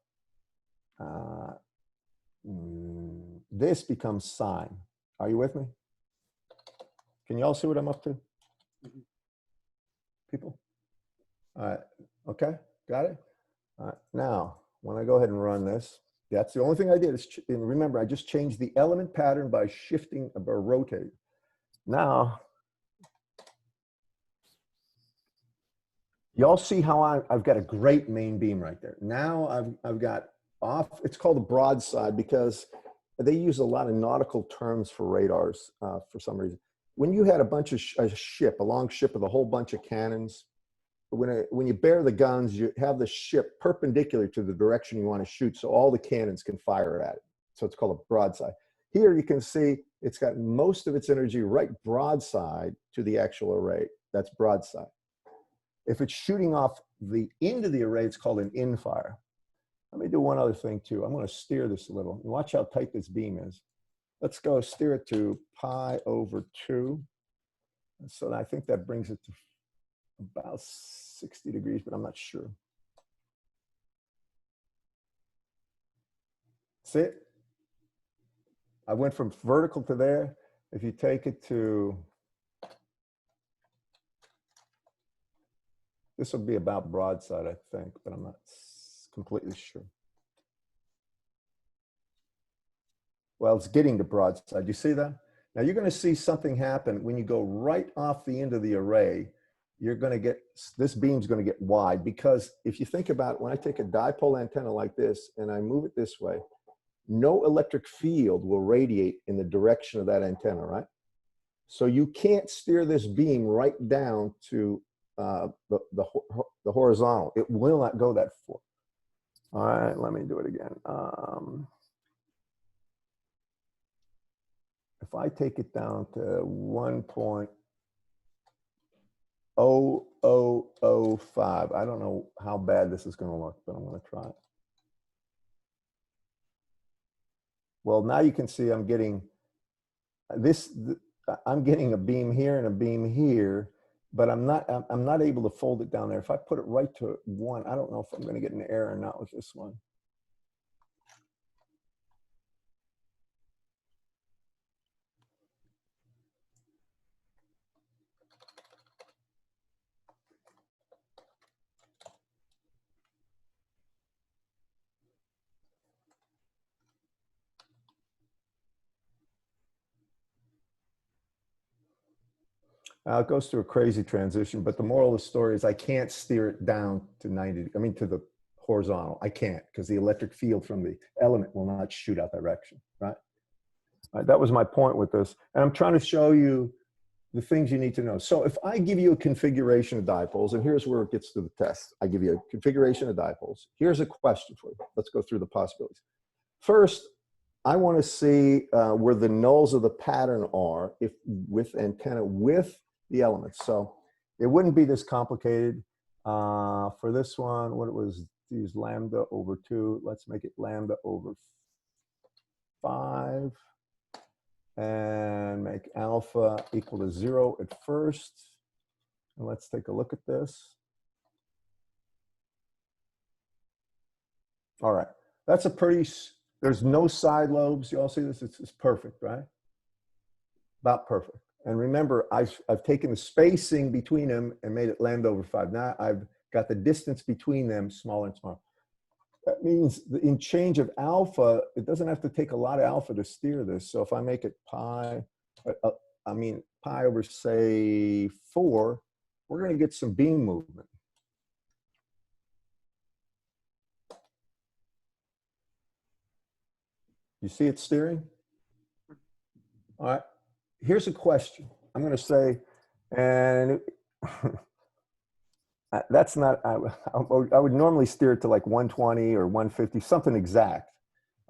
B: this becomes sine. Are you with me? Can you all see what I'm up to? People? All right, okay, got it? All right, now, when I go ahead and run this, that's the only thing I did is, and remember, I just changed the element pattern by shifting or rotating. Now, y'all see how I've got a great main beam right there. Now I've got off, it's called a broadside because they use a lot of nautical terms for radars for some reason. When you had a bunch of a long ship with a whole bunch of cannons, when you bear the guns, you have the ship perpendicular to the direction you want to shoot so all the cannons can fire at it. So it's called a broadside. Here you can see it's got most of its energy right broadside to the actual array. That's broadside. If it's shooting off the end of the array, it's called an in-fire. Let me do one other thing too. I'm going to steer this a little. Watch how tight this beam is. Let's go steer it to pi over 2. So I think that brings it to about 60 degrees, but I'm not sure. See it? I went from vertical to there. If you take it to, this will be about broadside, I think, but I'm not completely sure. Well, it's getting to broadside. You see that? Now you're going to see something happen when you go right off the end of the array. You're going to get, this beam's going to get wide, because if you think about it, when I take a dipole antenna like this and I move it this way, no electric field will radiate in the direction of that antenna, right? So you can't steer this beam right down to the horizontal. It will not go that far. All right, let me do it again. if I take it down to 1.0005, I don't know how bad this is going to look, but I'm going to try it. Well, now you can see I'm getting this. I'm getting a beam here and a beam here, but I'm not able to fold it down there. If I put it right to 1, I don't know if I'm going to get an error or not with this one. It goes through a crazy transition, but the moral of the story is I can't steer it down to 90, I mean, to the horizontal. I can't, because the electric field from the element will not shoot out direction, right? That was my point with this. And I'm trying to show you the things you need to know. So if I give you a configuration of dipoles, and here's where it gets to the test. I give you a configuration of dipoles. Here's a question for you. Let's go through the possibilities. First, I want to see where the nulls of the pattern are if with antenna with the elements. So it wouldn't be this complicated. For this one, what it was, use lambda over 2. Let's make it lambda over 5. And make alpha equal to 0 at first. And let's take a look at this. All right, that's a pretty, there's no side lobes. You all see this? It's perfect, right? About perfect. And remember, I've taken the spacing between them and made it lambda over 5. Now I've got the distance between them smaller and smaller. That means in change of alpha, it doesn't have to take a lot of alpha to steer this. So if I make it pi, pi over, say, 4, we're going to get some beam movement. You see it steering? All right. Here's a question. I'm going to say, and that's not, I would normally steer it to like 120 or 150, something exact.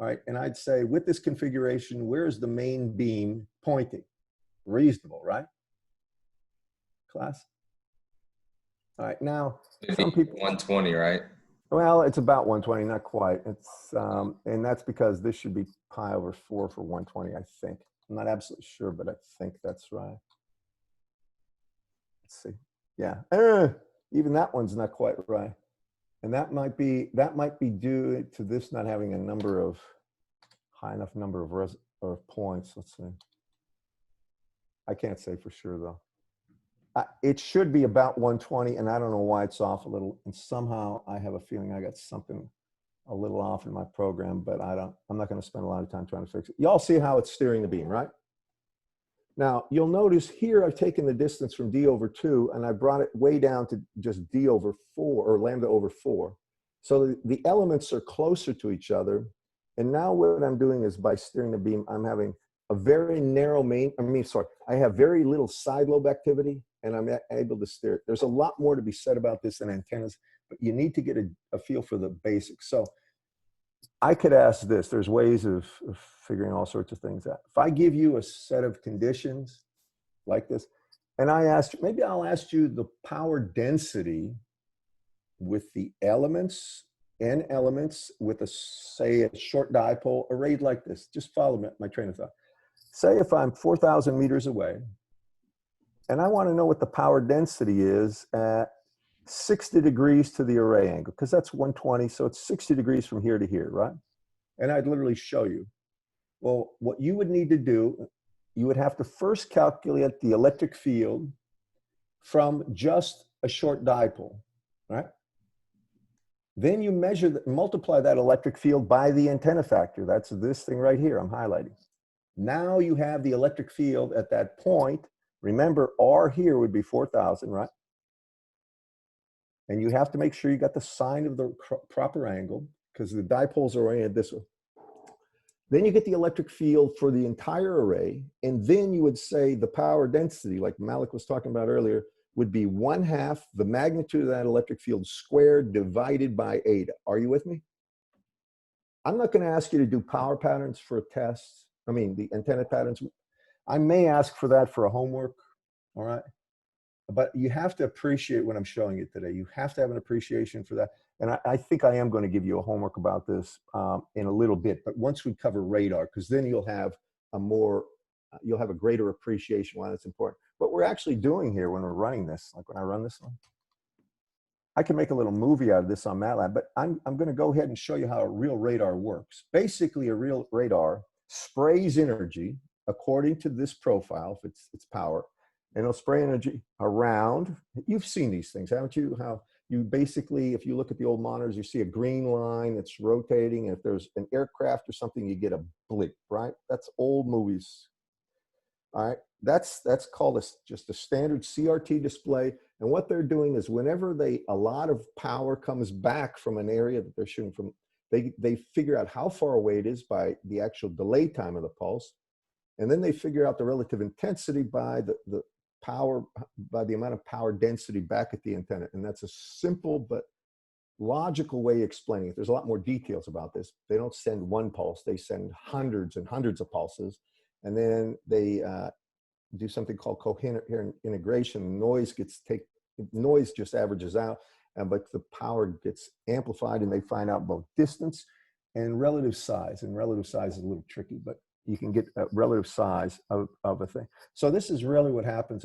B: All right, and I'd say with this configuration, where's the main beam pointing? Reasonable, right? Class? All right, now, some people.
A: 120, right?
B: Well, it's about 120, not quite. It's, and that's because this should be pi over 4 for 120, I think. I'm not absolutely sure, but I think that's right. Let's see. Yeah. Even that one's not quite right. And that might be due to this not having a number of high enough number of points. Let's see. I can't say for sure though. It should be about 120, and I don't know why it's off a little. And somehow I have a feeling I got something a little off in my program, but I'm not going to spend a lot of time trying to fix it. Y'all see how it's steering the beam, right? Now, you'll notice here I've taken the distance from d over 2, and I brought it way down to just d over 4, or lambda over 4. So the elements are closer to each other. And now what I'm doing is by steering the beam, I'm having a very narrow I have very little side lobe activity, and I'm able to steer it. There's a lot more to be said about this than antennas, but you need to get a feel for the basics. So I could ask this. There's ways of figuring all sorts of things out. If I give you a set of conditions like this, and I asked, maybe I'll ask you the power density with the elements, n elements with say a short dipole arrayed like this. Just follow my train of thought. Say if I'm 4,000 meters away, and I want to know what the power density is at 60 degrees to the array angle, because that's 120, so it's 60 degrees from here to here, right? And I'd literally show you. Well, what you would need to do, you would have to first calculate the electric field from just a short dipole, right? Then you multiply that electric field by the antenna factor. That's this thing right here I'm highlighting. Now you have the electric field at that point. Remember, R here would be 4,000, right? And you have to make sure you got the sine of the proper angle, because the dipoles are oriented this way. Then you get the electric field for the entire array, and then you would say the power density, like Malik was talking about earlier, would be 1/2 the magnitude of that electric field squared divided by eta. Are you with me? I'm not going to ask you to do power patterns for a test. I mean, the antenna patterns. I may ask for that for a homework, all right? But you have to appreciate what I'm showing you today. You have to have an appreciation for that. And I think I am going to give you a homework about this in a little bit. But once we cover radar, because then you'll have you'll have a greater appreciation why that's important. What we're actually doing here when we're running this, like when I run this one, I can make a little movie out of this on MATLAB, but I'm going to go ahead and show you how a real radar works. Basically, a real radar sprays energy according to this profile, if it's power, and it'll spray energy around. You've seen these things, haven't you? How you basically, if you look at the old monitors, you see a green line that's rotating. And if there's an aircraft or something, you get a blip, right? That's old movies. All right, that's called just a standard CRT display. And what they're doing is whenever a lot of power comes back from an area that they're shooting from, they figure out how far away it is by the actual delay time of the pulse. And then they figure out the relative intensity by the power, by the amount of power density back at the antenna. And that's a simple but logical way of explaining it. There's a lot more details about this. They don't send one pulse, they send hundreds and hundreds of pulses. And then they do something called coherent integration. Noise just averages out, but the power gets amplified, and they find out both distance and relative size. And relative size is a little tricky, but you can get a relative size of a thing. So this is really what happens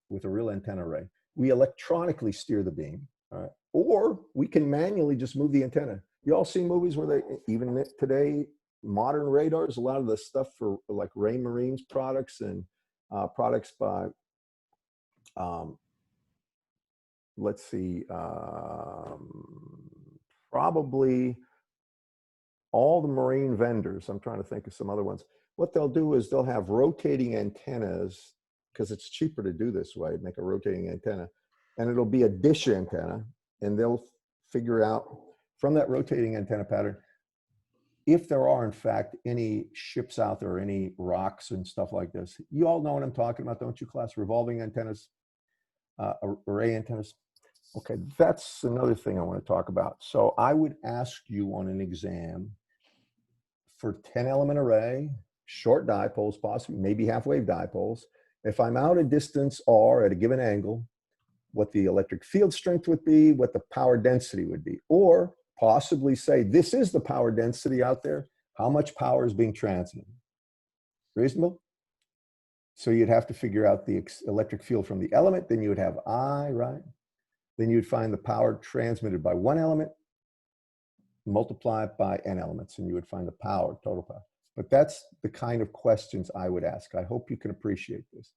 B: with a real antenna array. We electronically steer the beam, all right? Or we can manually just move the antenna. You all see movies where even today, modern radars, a lot of the stuff for like Raymarines products and products by, let's see, probably all the marine vendors. I'm trying to think of some other ones. What they'll do is they'll have rotating antennas, because it's cheaper to do this way, make a rotating antenna, and it'll be a dish antenna, and they'll figure out from that rotating antenna pattern if there are, in fact, any ships out there, any rocks and stuff like this. You all know what I'm talking about, don't you, class? Revolving antennas, array antennas. Okay, that's another thing I want to talk about. So I would ask you on an exam for 10-element array, short dipoles, possibly maybe half-wave dipoles. If I'm out a distance r at a given angle, what the electric field strength would be, what the power density would be, or possibly say, this is the power density out there, how much power is being transmitted. Reasonable? So you'd have to figure out the electric field from the element, then you would have I, right? Then you'd find the power transmitted by one element, multiply it by n elements, and you would find the power, total power. But that's the kind of questions I would ask. I hope you can appreciate this.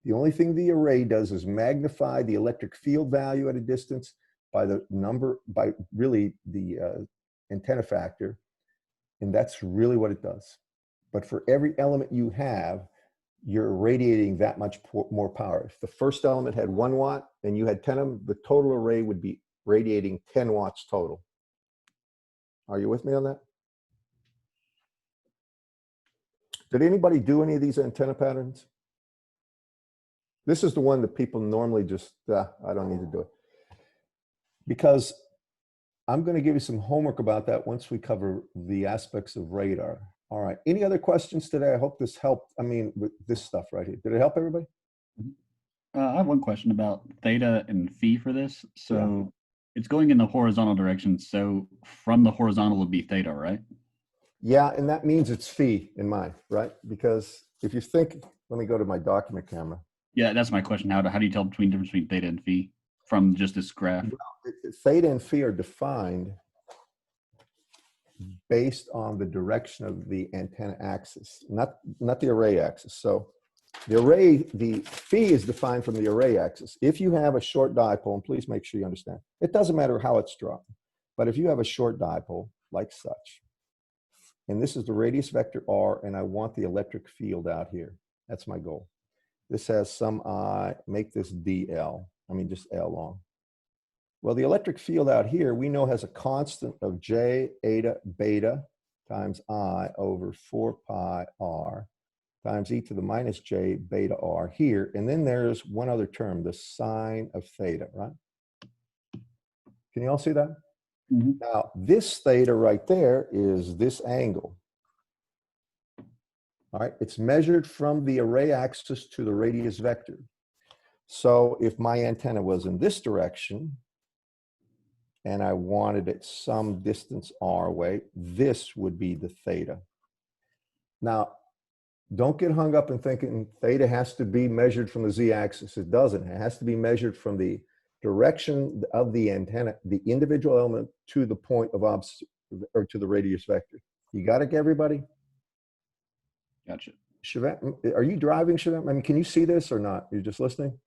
B: The only thing the array does is magnify the electric field value at a distance by the number, by really the antenna factor, and that's really what it does. But for every element you have, you're radiating that much more power. If the first element had 1 watt and you had 10 of them, the total array would be radiating 10 watts total. Are you with me on that? Did anybody do any of these antenna patterns? This is the one that people normally just, I don't need to do it. Because I'm going to give you some homework about that once we cover the aspects of radar. All right. Any other questions today? I hope this helped. I mean, with this stuff right here. Did it help everybody?
F: I have one question about theta and phi for this. So it's going in the horizontal direction. So from the horizontal would be theta, right?
B: Yeah, and that means it's phi in mine, right? Because if you think, let me go to my document camera.
F: Yeah, that's my question. How do you tell between difference between theta and phi from just this graph?
B: Well, theta and phi are defined based on the direction of the antenna axis, not the array axis. So the phi is defined from the array axis. If you have a short dipole, and please make sure you understand, it doesn't matter how it's drawn, but if you have a short dipole like such, and this is the radius vector r, and I want the electric field out here, that's my goal. This has some I, make this dl, I mean just L long. Well, the electric field out here, we know has a constant of j eta beta times I over 4 pi r times e to the minus j beta r here. And then there's one other term, the sine of theta, right? Can you all see that? Mm-hmm. Now, this theta right there is this angle. All right, it's measured from the array axis to the radius vector. So if my antenna was in this direction and I wanted it some distance r away, this would be the theta. Now, don't get hung up in thinking theta has to be measured from the z-axis. It doesn't. It has to be measured from the direction of the antenna, the individual element, to the point of or to the radius vector. You got it, everybody?
F: Gotcha.
B: Shivam, are you driving, Shivam? I mean, can you see this or not? You're just listening?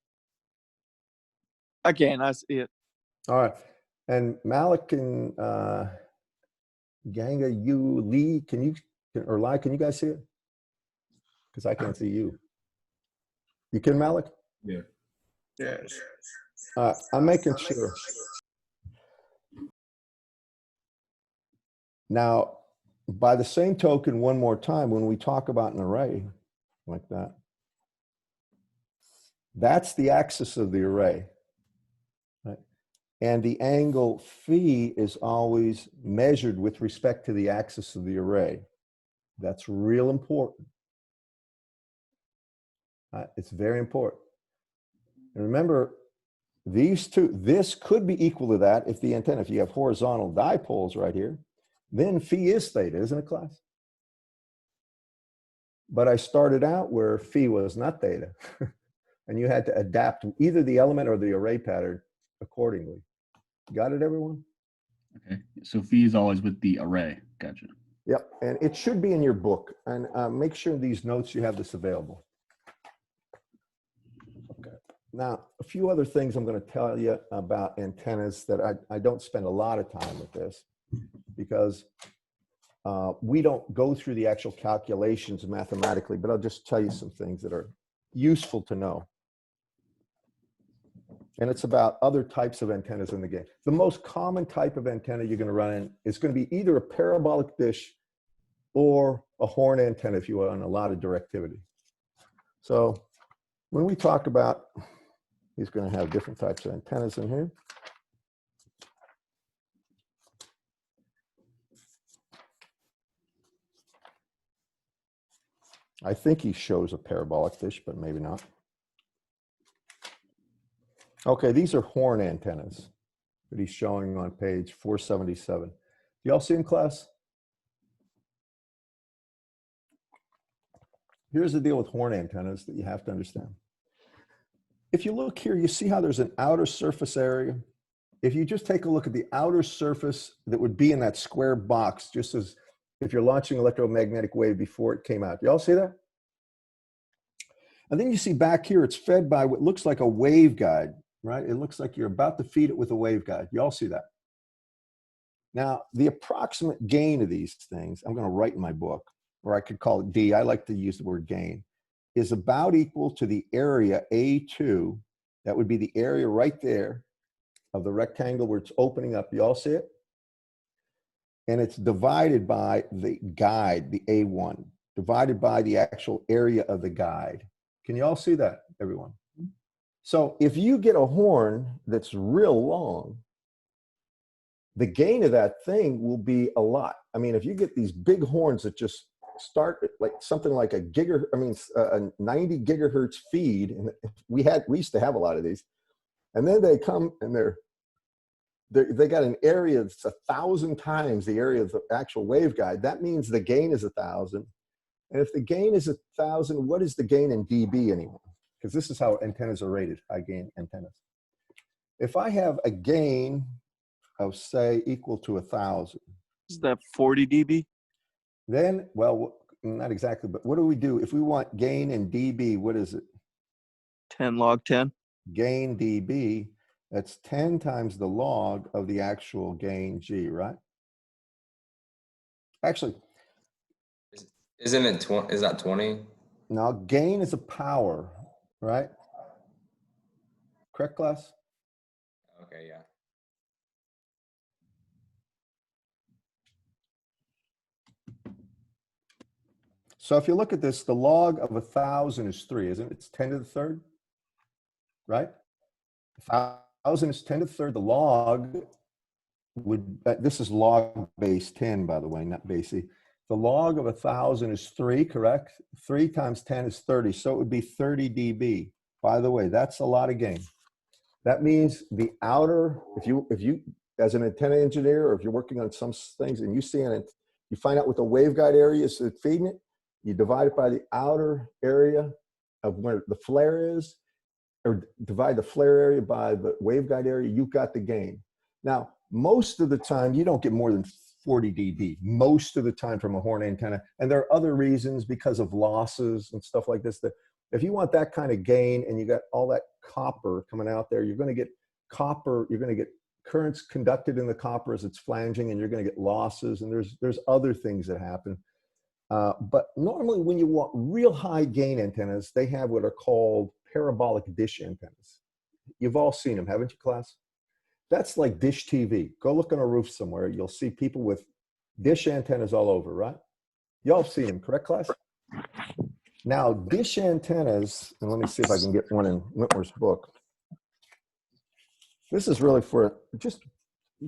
E: I can. I see it.
B: All right. And Malik and Ganga, you, Lee, or Lai, can you guys see it? Because I can't see you. You can, Malik?
D: Yeah.
A: Yes.
B: I'm making sure. Now, by the same token, one more time, when we talk about an array like that, that's the axis of the array. Right? And the angle phi is always measured with respect to the axis of the array. That's real important. It's very important. And remember, these two, this could be equal to that if the antenna, if you have horizontal dipoles right here, then phi is theta, isn't it, class? But I started out where phi was not theta, and you had to adapt either the element or the array pattern accordingly. Got it, everyone?
F: Okay. So phi is always with the array. Gotcha.
B: Yep, and it should be in your book. And make sure in these notes you have this available. Okay. Now, a few other things I'm going to tell you about antennas that I don't spend a lot of time with this, because we don't go through the actual calculations mathematically, but I'll just tell you some things that are useful to know. And it's about other types of antennas in the game. The most common type of antenna you're going to run in is going to be either a parabolic dish or a horn antenna if you want a lot of directivity. So when we talk about, he's going to have different types of antennas in here. I think he shows a parabolic dish, but maybe not. Okay, these are horn antennas that he's showing on page 477. Do y'all see in class? Here's the deal with horn antennas that you have to understand. If you look here, you see how there's an outer surface area. If you just take a look at the outer surface that would be in that square box, just as if you're launching electromagnetic wave before it came out. Y'all see that? And then you see back here, it's fed by what looks like a waveguide, right? It looks like you're about to feed it with a waveguide. You all see that? Now, the approximate gain of these things, I'm going to write in my book, or I could call it D. I like to use the word gain, is about equal to the area A2. That would be the area right there of the rectangle where it's opening up. You all see it? And it's divided by the guide, the A1, divided by the actual area of the guide. Can you all see that, everyone? So if you get a horn that's real long, the gain of that thing will be a lot. I mean, if you get these big horns that just start at like something like a 90 gigahertz feed, and we used to have a lot of these, and then they come and they got an area that's 1,000 times the area of the actual waveguide. That means the gain is 1,000. And if the gain is 1,000, what is the gain in dB anymore? Because this is how antennas are rated, high gain antennas. If I have a gain of, say, equal to 1,000.
E: Is that 40 dB?
B: Then, well, not exactly, but what do we do? If we want gain in dB, what is it?
E: 10 log 10?
B: Gain dB, that's 10 times the log of the actual gain G, right? Actually,
A: Isn't it 20? Is that 20?
B: now gain is a power, right? Correct, class?
A: Okay, yeah.
B: So if you look at this, the log of 1,000 is 3, isn't it? It's 10 to the third, right? 1,000 is 10 to the third. The log would, this is log base 10, by the way, not base E. The log of 1,000 is 3, correct? 3 times 10 is 30, so it would be 30 dB. By the way, that's a lot of gain. That means the outer, if you as an antenna engineer, or if you're working on some things and you see it, you find out what the waveguide area is feeding it, you divide it by the outer area of where the flare is, or divide the flare area by the waveguide area, you've got the gain. Now, most of the time, you don't get more than 40 dB, most of the time from a horn antenna. And there are other reasons because of losses and stuff like this, that if you want that kind of gain and you got all that copper coming out there, you're going to get copper, you're going to get currents conducted in the copper as it's flanging, and you're going to get losses, and there's other things that happen. But normally when you want real high gain antennas, they have what are called parabolic dish antennas. You've all seen them, haven't you, class? That's like dish TV. Go look on a roof somewhere. You'll see people with dish antennas all over, right? Y'all have seen them, correct, class? Now, dish antennas, and let me see if I can get one in Whitmer's book. This is really for just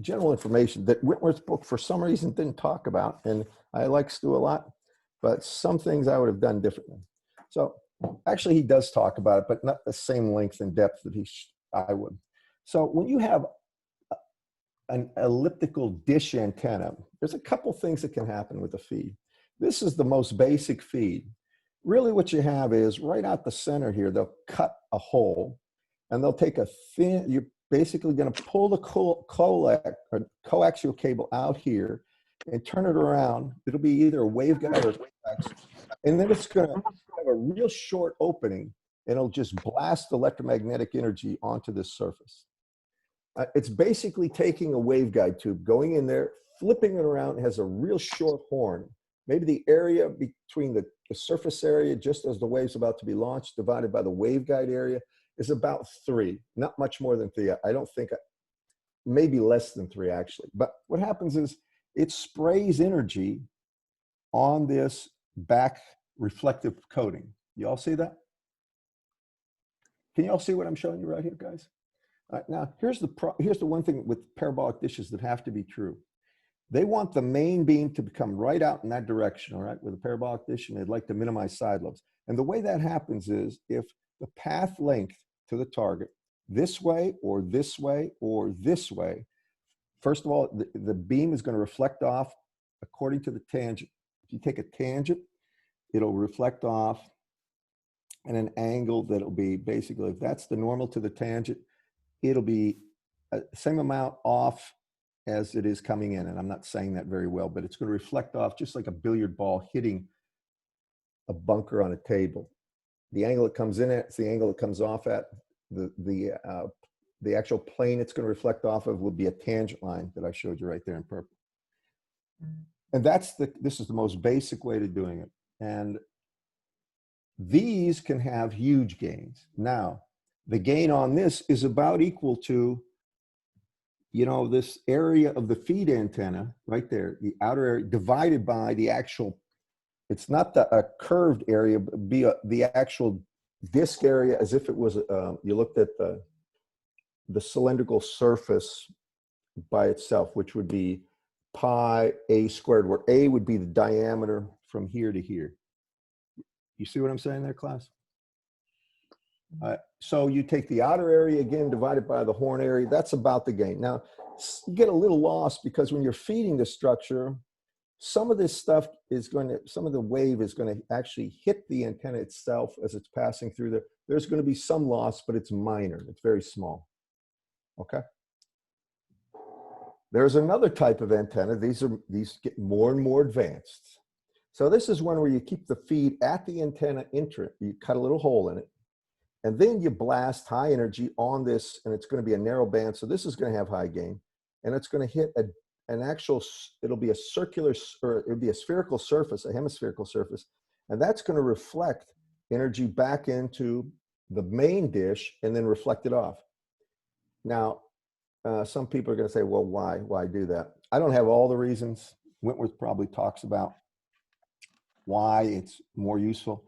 B: general information that Whitmer's book, for some reason, didn't talk about, and I like Stu a lot, but some things I would have done differently. So actually, he does talk about it, but not the same length and depth that I would. So when you have an elliptical dish antenna, there's a couple things that can happen with the feed. This is the most basic feed. Really what you have is right out the center here, they'll cut a hole and they'll take a thin, you're basically going to pull the coaxial cable out here and turn it around. It'll be either a waveguide or coax, and then it's going to have a real short opening, and it'll just blast electromagnetic energy onto this surface. It's basically taking a waveguide tube, going in there, flipping it around. It has a real short horn. Maybe the area between the surface area, just as the wave's about to be launched, divided by the waveguide area, is about 3, not much more than 3. I don't think, maybe less than 3 actually. But what happens is it sprays energy on this back reflective coating. You all see that? Can you all see what I'm showing you right here, guys? Now, here's the one thing with parabolic dishes that have to be true. They want the main beam to come right out in that direction, all right, with a parabolic dish, and they'd like to minimize side lobes. And the way that happens is if the path length to the target, this way or this way or this way, first of all, the beam is going to reflect off according to the tangent. If you take a tangent, it'll reflect off at an angle that'll be basically, if that's the normal to the tangent, it'll be the same amount off as it is coming in. And I'm not saying that very well, but it's going to reflect off just like a billiard ball hitting a bunker on a table. The angle it comes in at, it's the angle it comes off at. The actual plane it's going to reflect off of will be a tangent line that I showed you right there in purple. And this is the most basic way to doing it. And these can have huge gains. Now, the gain on this is about equal to, this area of the feed antenna right there, the outer area, divided by the actual, it's not a curved area, but the actual disc area, as if it was, you looked at the cylindrical surface by itself, which would be pi a squared, where a would be the diameter from here to here. You see what I'm saying there, class? So you take the outer area again, divided by the horn area, that's about the gain. Now, you get a little lost because when you're feeding the structure, some of this stuff is some of the wave is going to actually hit the antenna itself as it's passing through there. There's going to be some loss, but it's minor. It's very small. Okay. There's another type of antenna. These get more and more advanced. So this is one where you keep the feed at the antenna entrant. You cut a little hole in it, and then you blast high energy on this, and it's going to be a narrow band. So this is going to have high gain, and it's going to hit an actual, it'll be a circular, or it'll be a spherical surface, a hemispherical surface, and that's going to reflect energy back into the main dish and then reflect it off. Now, some people are going to say, well, why do that? I don't have all the reasons. Wentworth probably talks about why it's more useful,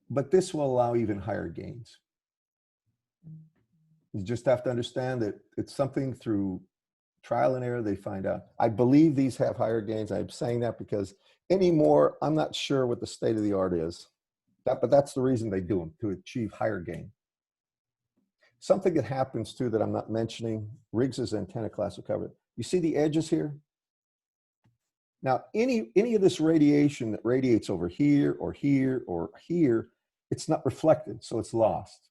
B: but this will allow even higher gains. You just have to understand that it's something through trial and error, they find out. I believe these have higher gains. I'm saying that because anymore, I'm not sure what the state of the art is. But that's the reason they do them, to achieve higher gain. Something that happens too that I'm not mentioning, Riggs's antenna class will cover it. You see the edges here? Now, any of this radiation that radiates over here or here or here, it's not reflected, so it's lost.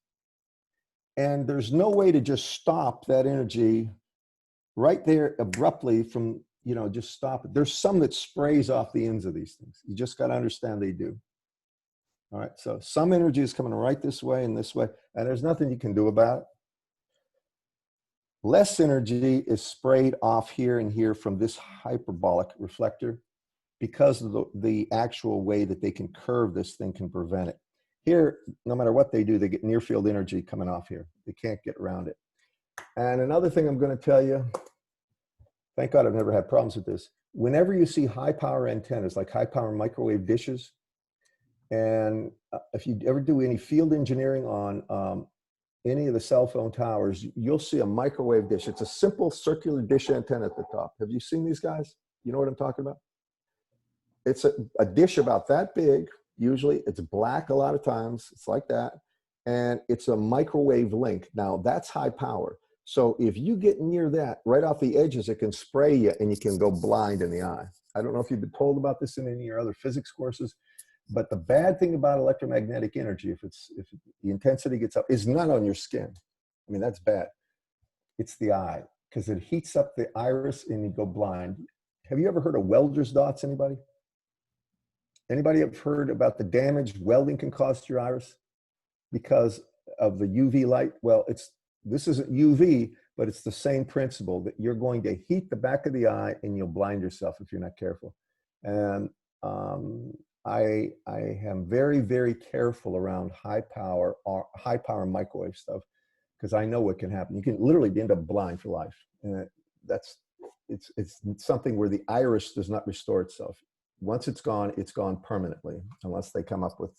B: And there's no way to just stop that energy right there abruptly from, you know, just stop it. There's some that sprays off the ends of these things. You just got to understand they do. All right, so some energy is coming right this way and this way, and there's nothing you can do about it. Less energy is sprayed off here and here from this hyperbolic reflector because of the actual way that they can curve this thing can prevent it. Here, no matter what they do, they get near field energy coming off here. They can't get around it. And another thing I'm going to tell you, thank God I've never had problems with this. Whenever you see high power antennas, like high power microwave dishes, and if you ever do any field engineering on any of the cell phone towers, you'll see a microwave dish. It's a simple circular dish antenna at the top. Have you seen these guys? You know what I'm talking about? It's a dish about that big. Usually it's black a lot of times. It's like that. And it's a microwave link. Now that's high power. So if you get near that, right off the edges, it can spray you and you can go blind in the eye. I don't know if you've been told about this in any of your other physics courses, but the bad thing about electromagnetic energy, if the intensity gets up, is not on your skin. I mean, that's bad. It's the eye, because it heats up the iris and you go blind. Have you ever heard of welder's dots, anybody? Anybody have heard about the damage welding can cause to your iris because of the UV light? Well, this isn't UV, but it's the same principle that you're going to heat the back of the eye and you'll blind yourself if you're not careful. And I am very, very careful around high power microwave stuff because I know what can happen. You can literally end up blind for life. And it's something where the iris does not restore itself. Once it's gone permanently, unless they come up with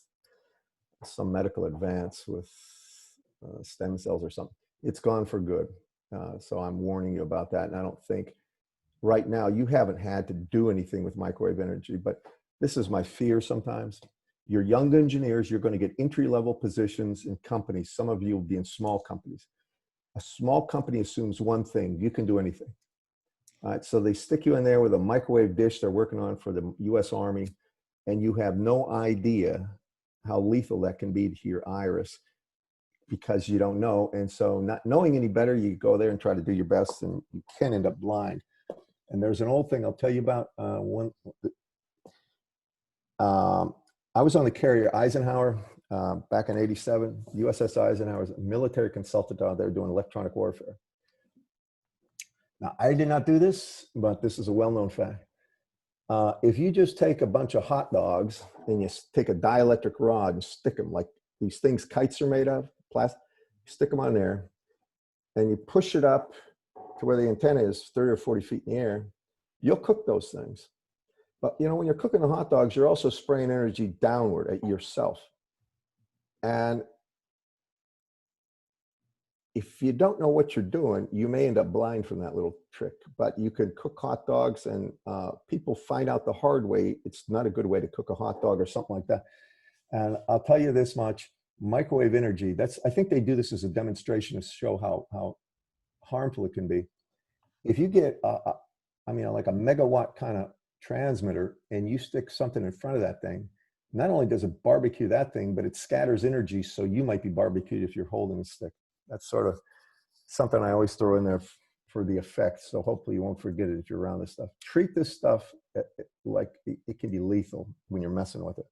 B: some medical advance with stem cells or something. It's gone for good. So I'm warning you about that. And I don't think right now you haven't had to do anything with microwave energy, but this is my fear sometimes. You're young engineers, you're going to get entry-level positions in companies. Some of you will be in small companies. A small company assumes one thing: you can do anything. All right, so they stick you in there with a microwave dish they're working on for the US Army, and you have no idea how lethal that can be to your iris because you don't know. And so not knowing any better, you go there and try to do your best, and you can end up blind. And there's an old thing I'll tell you about. I was on the carrier Eisenhower back in '87. USS Eisenhower was a military consultant out there doing electronic warfare. Now, I did not do this, but this is a well-known fact. If you just take a bunch of hot dogs and you take a dielectric rod and stick them, like these things kites are made of, plastic, stick them on there, and you push it up to where the antenna is 30 or 40 feet in the air, you'll cook those things. But you know, when you're cooking the hot dogs, you're also spraying energy downward at yourself. And if you don't know what you're doing, you may end up blind from that little trick. But you could cook hot dogs, and people find out the hard way it's not a good way to cook a hot dog or something like that. And I'll tell you this much: microwave energy. I think they do this as a demonstration to show how harmful it can be. If you get, like a megawatt kind of transmitter, and you stick something in front of that thing, not only does it barbecue that thing, but it scatters energy, so you might be barbecued if you're holding a stick. That's sort of something I always throw in there for the effect, so hopefully you won't forget it if you're around this stuff. Treat this stuff like it can be lethal when you're messing with it.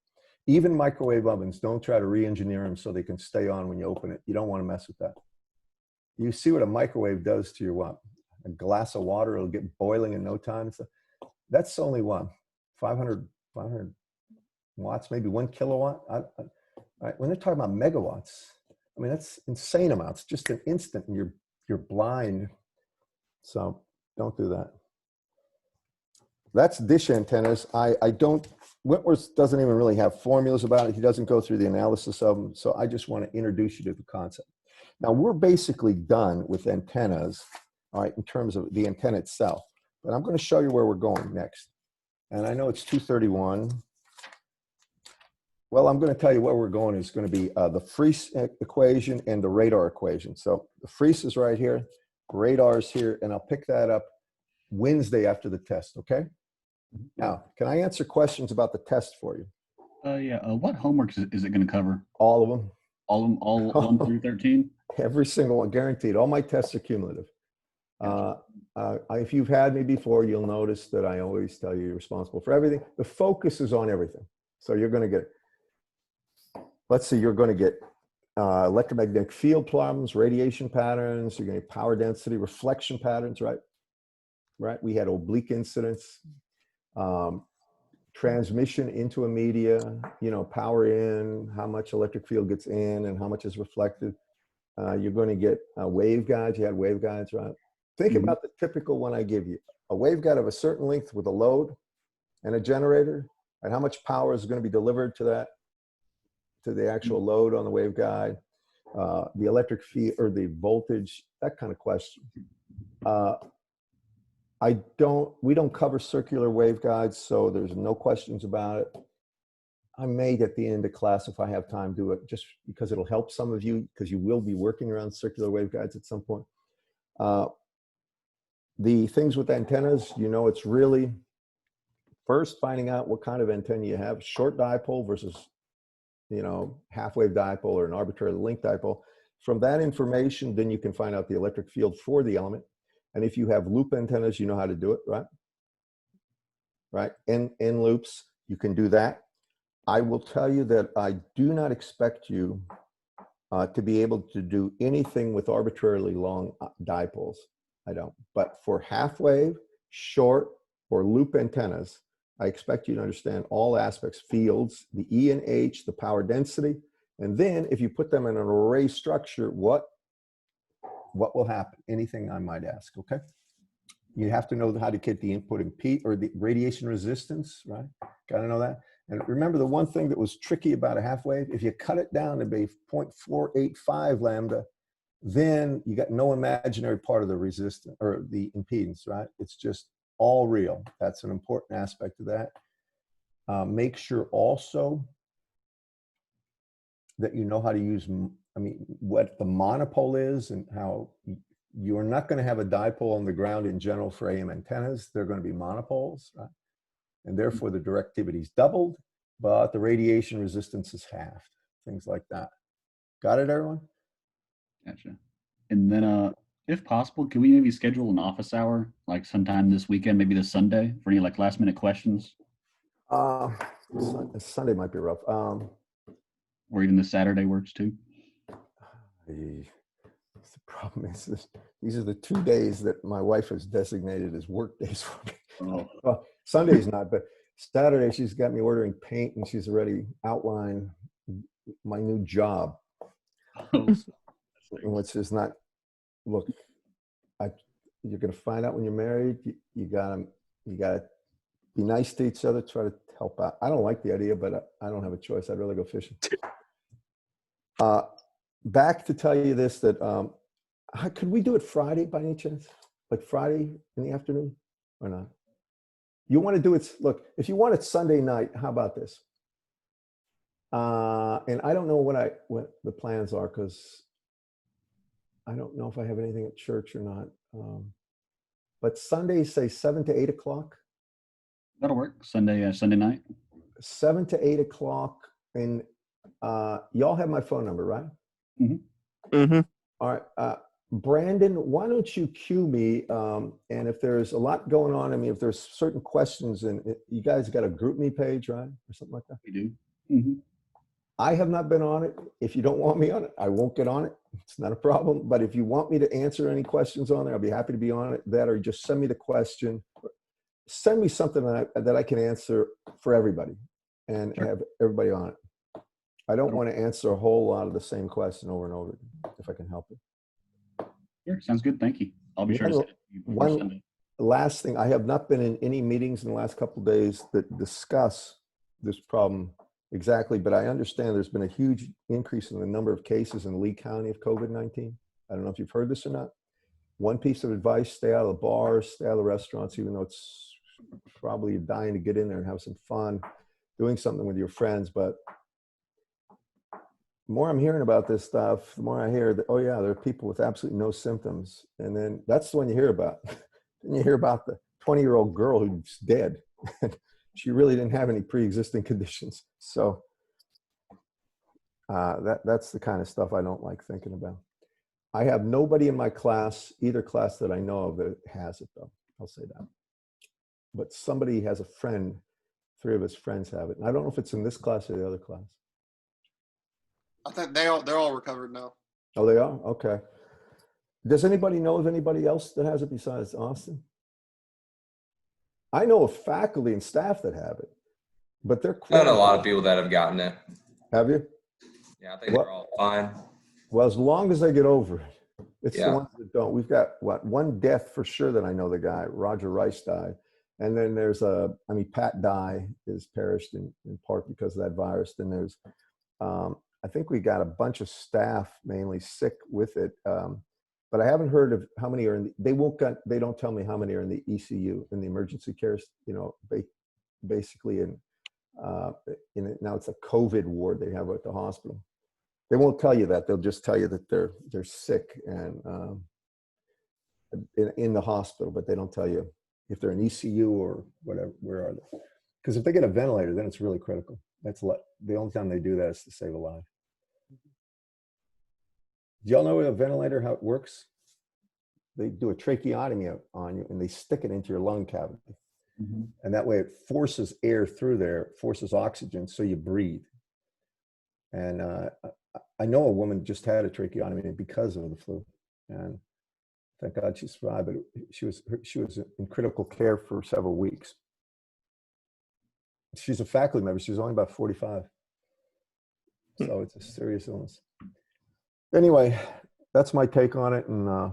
B: Even microwave ovens, don't try to re-engineer them so they can stay on when you open it. You don't want to mess with that. You see what a microwave does to your what? A glass of water, it'll get boiling in no time. So that's only what? 500 watts, maybe 1 kilowatt. When they're talking about megawatts, I mean, that's insane amounts, just an instant, and you're blind. So don't do that. That's dish antennas. Wentworth doesn't even really have formulas about it. He doesn't go through the analysis of them. So I just want to introduce you to the concept. Now we're basically done with antennas. all right, in terms of the antenna itself. But I'm going to show you where we're going next. And I know it's 2:31. Well, I'm going to tell you where we're going is going to be the Friis equation and the radar equation. So the Friis is right here, radar is here, and I'll pick that up Wednesday after the test, okay? Now, can I answer questions about the test for you?
F: Yeah. What homework is it going to cover?
B: All of them,
F: All of them, all 1 through 13?
B: every single one, guaranteed. All my tests are cumulative.
F: Gotcha.
B: If you've had me before, you'll notice that I always tell you you're responsible for everything. The focus is on everything. So you're going to get, let's see, you're going to get electromagnetic field problems, radiation patterns, you're going to get power density, reflection patterns, right? Right? We had oblique incidents, transmission into a media, you know, power in, how much electric field gets in and how much is reflected. You're going to get waveguides. You had waveguides, right? Think about the typical one I give you. A waveguide of a certain length with a load and a generator, and how much power is going to be delivered to that, to the actual load on the waveguide, the electric field or the voltage, that kind of question. We don't cover circular waveguides, so there's no questions about it. I may at the end of class, if I have time, do it just because it'll help some of you, because you will be working around circular waveguides at some point. The things with antennas, you know, it's really first finding out what kind of antenna you have, short dipole versus, you know, half-wave dipole or an arbitrarily linked dipole. From that information, then you can find out the electric field for the element. And if you have loop antennas, you know how to do it, right? Right, in loops, you can do that. I will tell you that I do not expect you to be able to do anything with arbitrarily long dipoles. I don't. But for half-wave, short, or loop antennas, I expect you to understand all aspects, fields, the E and H, the power density, and then if you put them in an array structure, what will happen? Anything I might ask, okay? You have to know how to get the input and P or the radiation resistance, right? Got to know that. And remember the one thing that was tricky about a half wave, if you cut it down to be 0.485 lambda, then you got no imaginary part of the resistance or the impedance, right? It's just all real. That's an important aspect of that. Make sure also that you know how to use, I mean, what the monopole is and how you're not going to have a dipole on the ground in general for AM antennas. They're going to be monopoles, right? And therefore the directivity is doubled, but the radiation resistance is halved, things like that. Got it, everyone?
F: Gotcha. And then, if possible, can we maybe schedule an office hour, like sometime this weekend, maybe this Sunday, for any like last minute questions?
B: Sunday might be rough.
F: Or even this Saturday works too?
B: The problem is this, these are the 2 days that my wife has designated as work days for me.
F: Oh.
B: Well, Sunday's not, but Saturday she's got me ordering paint and she's already outlined my new job, which is not, look, you're going to find out when you're married, you gotta be nice to each other, try to help out. I don't like the idea, but I don't have a choice. I'd rather go fishing. Back to tell you this, that could we do it Friday by any chance? Like Friday in the afternoon or not? You want to do it, look, if you want it Sunday night, how about this? And I don't know what the plans are because I don't know if I have anything at church or not. But Sunday, say 7 to 8 o'clock.
F: That'll work. Sunday night.
B: 7 to 8 o'clock. And y'all have my phone number, right?
F: Mm-hmm.
E: Mm-hmm.
B: All right. Brandon, why don't you cue me? And if there's a lot going on, I mean, if there's certain questions, and you guys got a group me page, right? Or something like that?
F: We do. Mm-hmm.
B: I have not been on it. If you don't want me on it, I won't get on it. It's not a problem. But if you want me to answer any questions on there, I'll be happy to be on it. That, or just send me the question. Send me something that I can answer for everybody and
F: Sure.
B: have everybody on it. I don't want to answer a whole lot of the same question over and over if I can help it.
F: Sure. Sounds good. Thank you. I'll be sure to send it to you before
B: One
F: Sunday.
B: last thing, I have not been in any meetings in the last couple of days that discuss this problem exactly, but I understand there's been a huge increase in the number of cases in Lee County of COVID-19. I don't know if you've heard this or not. one piece of advice: stay out of the bars, stay out of the restaurants, even though it's probably dying to get in there and have some fun, doing something with your friends. But the more I'm hearing about this stuff, the more I hear that, oh yeah, there are people with absolutely no symptoms. And then that's the one you hear about. Then you hear about the 20-year-old girl who's dead. She really didn't have any pre-existing conditions. So that's the kind of stuff I don't like thinking about. I have nobody in my class, either class that I know of, that has it though. I'll say that. But somebody has a friend, 3 of his friends have it. And I don't know if it's in this class or the other class.
C: I think they're all recovered now.
B: Oh, they are? Okay. Does anybody know of anybody else that has it besides Austin? I know of faculty and staff that have it, but they're
A: I know a lot of people that have gotten it.
B: Have you?
A: Yeah, I think they're all fine.
B: Well, as long as they get over it. It's
A: Yeah.
B: the ones that don't. We've got, what, 1 death for sure that I know the guy, Roger Rice died. And then there's Pat Dye is perished in part because of that virus. Then there's, I think we got a bunch of staff mainly sick with it. But I haven't heard of how many are in the, they don't tell me how many are in the ECU, in the emergency care, basically now it's a COVID ward they have at the hospital. They won't tell you that. They'll just tell you that they're sick and in the hospital, but they don't tell you if they're in ECU or whatever, where are they? Because if they get a ventilator, then it's really critical. That's the only time they do that is to save a life. Do y'all know with a ventilator how it works? They do a tracheotomy on you and they stick it into your lung cavity.
F: Mm-hmm.
B: And that way it forces air through there, forces oxygen so you breathe. And I know a woman just had a tracheotomy because of the flu. And thank God she survived, but she was in critical care for several weeks. She's a faculty member. She was only about 45. So it's a serious illness. Anyway, that's my take on it, and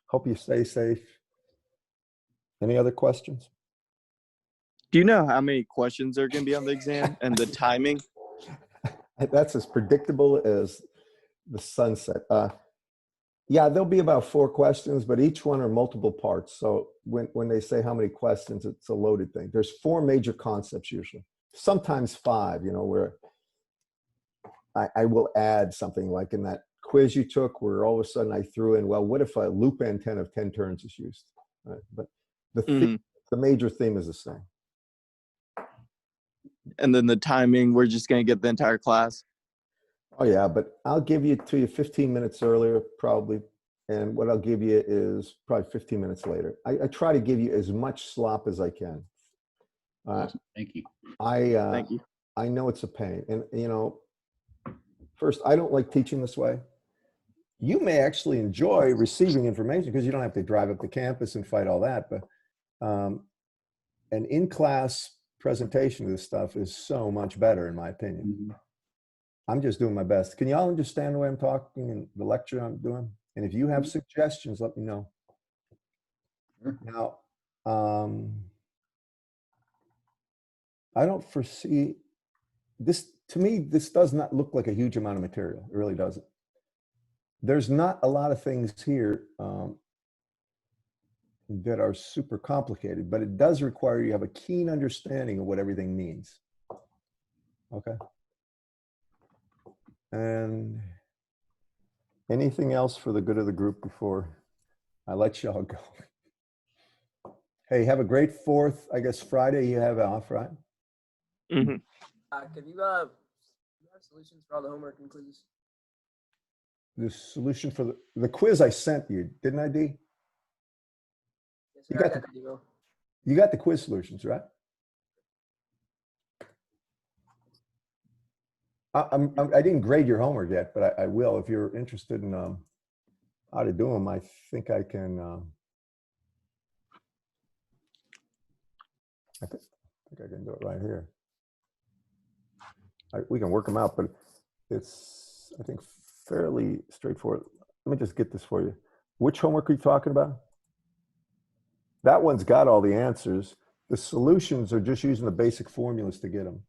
B: hope you stay safe. Any other questions?
E: Do you know how many questions are going to be on the exam and the timing?
B: That's as predictable as the sunset. Yeah, there'll be about 4 questions, but each one are multiple parts. So when they say how many questions, it's a loaded thing. There's 4 major concepts usually, sometimes 5, where I will add something like in that quiz you took where all of a sudden I threw in, well, what if a loop antenna of 10 turns is used? Right? But the major theme is the same.
E: And then the timing, we're just going to get the entire class.
B: Oh yeah, but I'll give you 15 minutes earlier, probably. And what I'll give you is probably 15 minutes later. I try to give you as much slop as I can.
F: Awesome. Thank you.
E: Thank you.
B: I know it's a pain. And, first, I don't like teaching this way. You may actually enjoy receiving information because you don't have to drive up to campus and fight all that. But an in-class presentation of this stuff is so much better, in my opinion.
F: Mm-hmm.
B: I'm just doing my best. Can y'all understand the way I'm talking and the lecture I'm doing? And if you have suggestions, let me know.
F: Sure.
B: Now, I don't foresee this. To me, this does not look like a huge amount of material. It really doesn't. There's not a lot of things here that are super complicated, but it does require you to have a keen understanding of what everything means. Okay. And anything else for the good of the group before I let y'all go? Hey, have a great 4th. I guess Friday you have off, right?
E: Mm-hmm.
G: Could you have solutions for all the homework and quizzes?
B: The solution for the quiz I sent you, didn't I, D?
G: Yes,
B: You
G: sir, I
B: got
G: the email.
B: You got the quiz solutions, right? I didn't grade your homework yet, but I will. If you're interested in how to do them, I think I can. I think I can do it right here. We can work them out, but it's, I think, fairly straightforward. Let me just get this for you. Which homework are you talking about? That one's got all the answers. The solutions are just using the basic formulas to get them.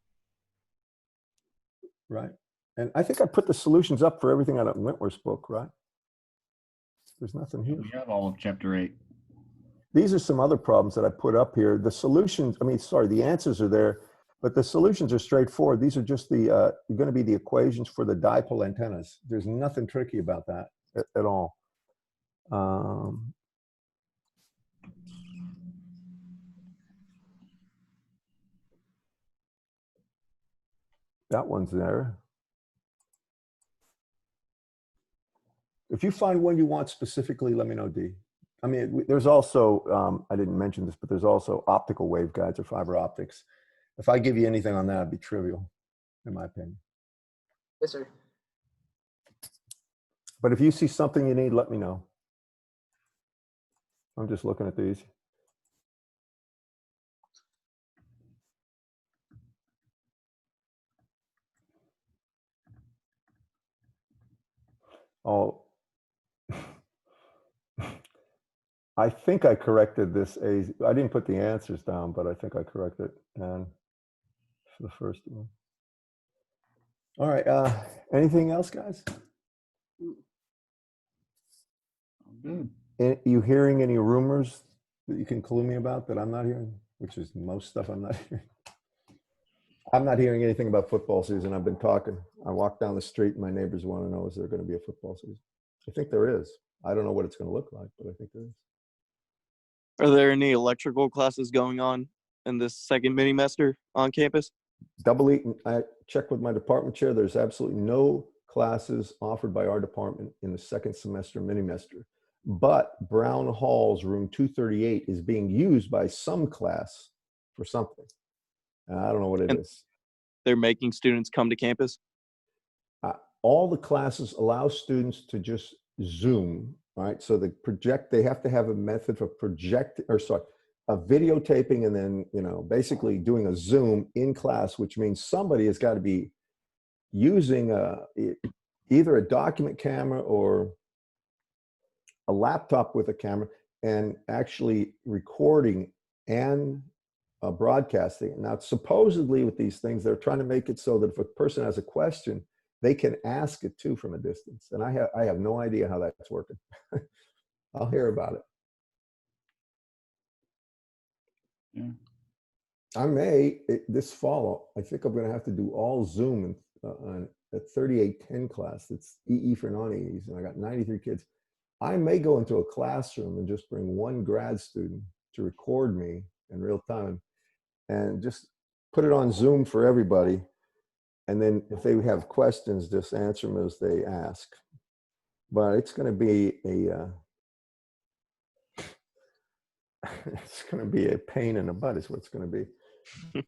B: Right? And I think I put the solutions up for everything out of Wentworth's book, right? There's nothing here.
F: We have all of chapter 8.
B: These are some other problems that I put up here. The solutions, I mean, sorry, the answers are there, but the solutions are straightforward. These are just the going to be the equations for the dipole antennas. There's nothing tricky about that at all. That one's there. If you find one you want specifically, let me know, D. I mean, there's also, I didn't mention this, but there's also optical waveguides or fiber optics. If I give you anything on that, it'd be trivial, in my opinion.
G: Yes, sir.
B: But if you see something you need, let me know. I'm just looking at these. Oh, I think I corrected this. I didn't put the answers down, but I think I corrected and for the first one. All right. Anything else, guys?
F: Good.
B: You hearing any rumors that you can clue me about that I'm not hearing? Which is most stuff I'm not hearing. I'm not hearing anything about football season. I've been talking. I walk down the street and my neighbors want to know, is there going to be a football season? I think there is. I don't know what it's going to look like, but I think there is.
E: Are there any electrical classes going on in this second mini-mester on campus?
B: Double E, I checked with my department chair. There's absolutely no classes offered by our department in the second semester mini-mester. But Brown Hall's room 238 is being used by some class for something. I don't know what it is.
E: They're making students come to campus?
B: All the classes allow students to just Zoom, right? So they have to have a method for a videotaping and then, basically doing a Zoom in class, which means somebody has got to be using either a document camera or a laptop with a camera and actually recording and broadcasting. Now, supposedly with these things, they're trying to make it so that if a person has a question, they can ask it too from a distance. And I have no idea how that's working. I'll hear about it.
F: Yeah.
B: I may, this fall, I think I'm going to have to do all Zoom on a 3810 class. It's EE for non-EEs, and I got 93 kids. I may go into a classroom and just bring one grad student to record me in real time and just put it on Zoom for everybody. And then if they have questions, just answer them as they ask. But it's going to be it's going to be a pain in the butt is what it's going to be.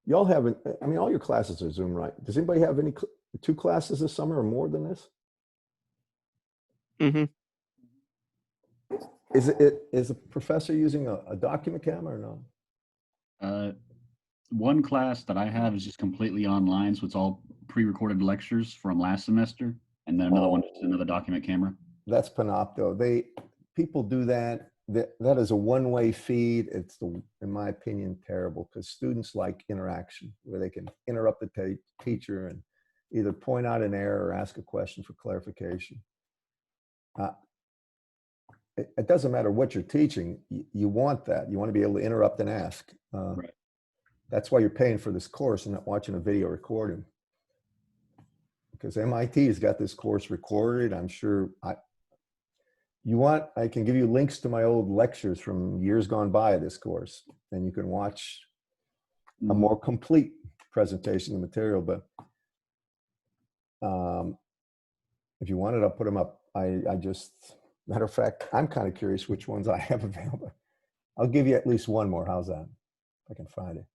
B: Y'all haven't, I mean, all your classes are Zoom, right? Does anybody have any 2 classes this summer or more than this?
E: Mm-hmm.
B: Is a professor using a document camera or no?
F: One class that I have is just completely online, so it's all pre-recorded lectures from last semester, and then another one is another document camera.
B: That's Panopto. People do that. That is a one-way feed. It's, in my opinion, terrible because students like interaction where they can interrupt the teacher and either point out an error or ask a question for clarification. It doesn't matter what you're teaching. You want that. You want to be able to interrupt and ask.
F: Right.
B: That's why you're paying for this course and not watching a video recording. Because MIT has got this course recorded. I'm sure I can give you links to my old lectures from years gone by of this course, and you can watch a more complete presentation of the material. But if you want it, I'll put them up. Matter of fact, I'm kind of curious which ones I have available. I'll give you at least one more. How's that? If I can find it.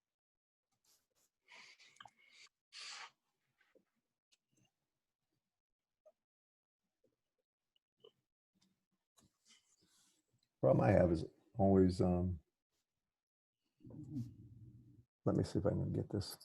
B: Problem I have is always, let me see if I can get this.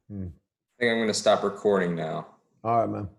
A: I think I'm going to stop recording now.
B: All right, man.